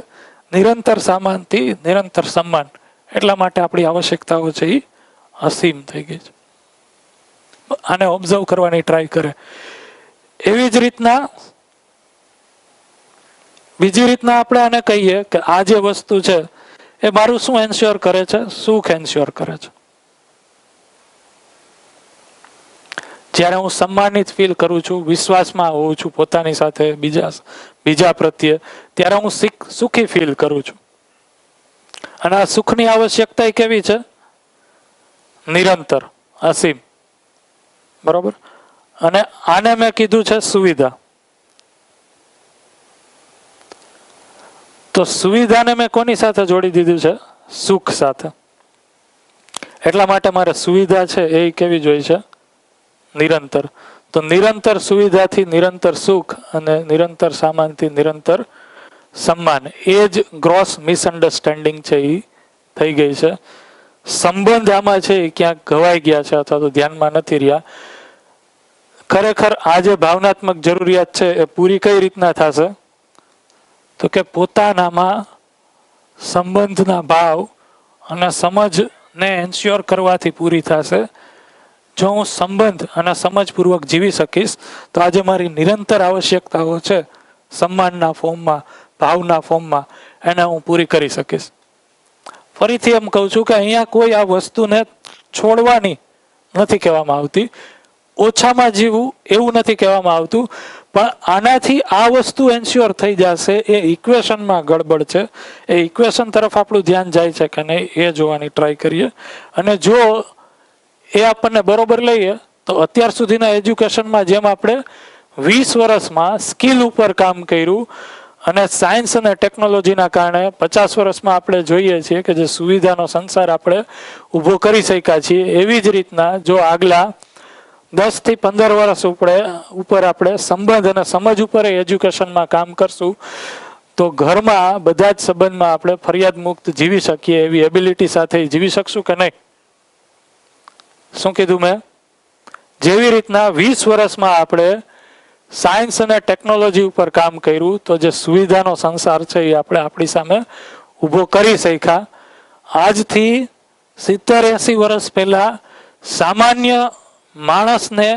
નિરંતર સામાનથી નિરંતર સન્માન, એટલા માટે આપણી આવશ્યકતાઓ છે એ અસીમ થઈ ગઈ છે. આને ઓબ્ઝર્વ કરવાની ટ્રાય કરે. એવી જ રીતના બીજી રીતના આપણે આને કહીએ કે આ જે વસ્તુ છે એ મારું શું એન્શ્યોર કરે છે? સુખ એન્શ્યોર કરે છે. જ્યારે હું સન્માનિત ફીલ કરું છું, વિશ્વાસમાં હોઉં છું પોતાની સાથે, બીજા પ્રત્યે, ત્યારે હું સુખી ફીલ કરું છું. અને આ સુખની આવશ્યકતા કેવી છે? નિરંતર, અસીમ. બરોબર. અને આને મેં કીધું છે સુવિધા. તો સુવિધાને મેં કોની સાથે જોડી દીધું છે? સુખ સાથે. એટલા માટે મારે સુવિધા છે એ કેવી જોઈએ છે? નિરંતર. તો નિરંતર સુવિધાથી નિરંતર સુખ અને નિરંતર સામાનથી નિરંતર સન્માન, એ જ ગ્રોસ મિસઅન્ડરસ્ટેન્ડિંગ છે એ થઈ ગઈ છે. સંબંધ આમાં છે એ ક્યાંક ઘવાઈ ગયા છે અથવા તો ધ્યાનમાં નથી રહ્યા. ખરેખર આ જે ભાવનાત્મક જરૂરિયાત છે એ પૂરી કઈ રીતના થશે? તો કે પોતાનામાં સંબંધના ભાવ અને સમજને એન્શ્યોર કરવાથી પૂરી થશે. જો હું સંબંધ અને સમજપૂર્વક જીવી શકીશ તો આજે મારી નિરંતર આવશ્યકતાઓ છે સન્માનના ફોર્મમાં, ભાવના ફોર્મમાં, એને હું પૂરી કરી શકીશ. ફરીથી એમ કહું છું કે અહીંયા કોઈ આ વસ્તુને છોડવાની નથી કહેવામાં આવતી, ઓછામાં જીવવું એવું નથી કહેવામાં આવતું, પણ આનાથી આ વસ્તુ એન્શ્યોર થઈ જશે એ ઇક્વેશનમાં ગડબડ છે. એ ઇક્વેશન તરફ આપણું ધ્યાન જાય છે કે નહીં એ જોવાની ટ્રાય કરીએ. અને જો એ આપણને બરોબર લઈએ તો અત્યાર સુધીના એજ્યુકેશનમાં જેમ આપણે 20 વર્ષમાં સ્કિલ ઉપર કામ કર્યું અને સાયન્સ અને ટેકનોલોજીના કારણે 50 વર્ષમાં આપણે જોઈએ છીએ કે જે સુવિધાનો સંસાર આપણે ઊભો કરી શક્યા છીએ, એવી જ રીતના જો આગલા 10 થી 15 વર્ષ ઉપર આપણે સંબંધ અને સમજ ઉપર એજ્યુકેશનમાં કામ કરશું તો ઘરમાં બધા જ સંબંધમાં આપણે ફરિયાદ મુક્ત જીવી શકીએ એવી એબિલિટી સાથે જીવી શકશું કે નહીં? શું કીધું મેં? જેવી રીતના 20 વર્ષમાં આપણે સાયન્સ અને ટેકનોલોજી ઉપર કામ કર્યું તો જે સુવિધાનો સંસાર છે એ આપણે આપણી સામે ઊભો કરી શક્યા. આજથી 70-80 વર્ષ પહેલા સામાન્ય માણસને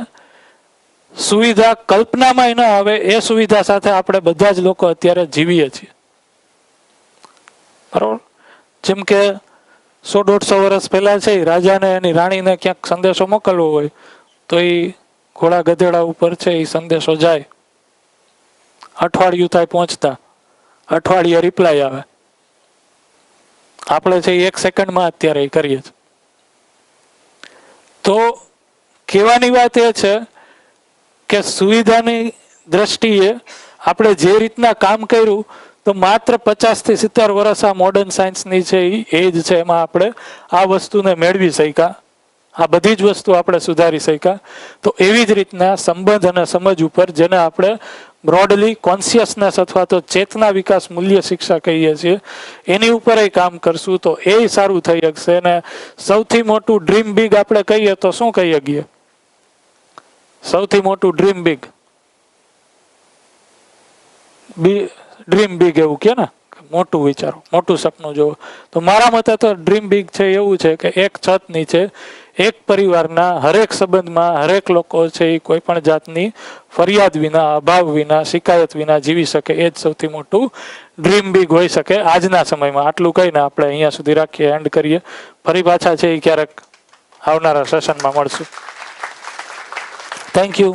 સુવિધા કલ્પનામાં ન આવે એ સુવિધા સાથે આપણે બધા જ લોકો અત્યારે જીવીએ છીએ. બરોબર? જેમ કે 100-150 વર્ષ પહેલા છે રાજાને એની રાણીને ક્યાંક સંદેશો મોકલવો હોય તો એ ઘોડા ગધેડા ઉપર છે એ સંદેશો જાય, અઠવાડિયું થાય પહોંચતા, અઠવાડિયે રિપ્લાય આવે. આપણે છે 1 સેકન્ડમાં અત્યારે એ કરીએ છીએ. તો કહેવાની વાત એ છે કે સુવિધાની દ્રષ્ટિએ આપણે જે રીતના કામ કર્યું તો માત્ર 50 થી 70 વર્ષ આ મોડર્ન સાયન્સની છે એ એજ છે, એમાં આપણે આ વસ્તુને મેળવી શક્યા, આ બધી જ વસ્તુ આપણે સુધારી શક્યા. તો એવી જ રીતના સંબંધ અને સમજ ઉપર, જેને આપણે બ્રોડલી કોન્શિયસનેસ અથવા તો ચેતના વિકાસ મૂલ્ય શિક્ષા કહીએ છીએ, એની ઉપર કામ કરશું તો એ સારું થઈ શકશે. અને સૌથી મોટું ડ્રીમ બિગ આપણે કહીએ તો શું કહી શકીએ? સૌથી મોટું ડ્રીમ બિગ એવું કે ને, મોટું વિચારો, મોટું સપનું જોવો. તો મારા મતે તો ડ્રીમ બિગ છે એવું છે કે એક છત નીચે એક પરિવારના હરેક સંબંધમાં હરેક લોકો છે એ કોઈ પણ જાતની ફરિયાદ વિના, અભાવ વિના, શિકાયત વિના જીવી શકે. એ જ સૌથી મોટું ડ્રીમ બિગ હોઈ શકે આજના સમયમાં. આટલું કહીને આપણે અહીંયા સુધી રાખીએ, એન્ડ કરીએ. ફરી પાછા છે એ ક્યારેક આવનારા સેશનમાં મળશું. Thank you.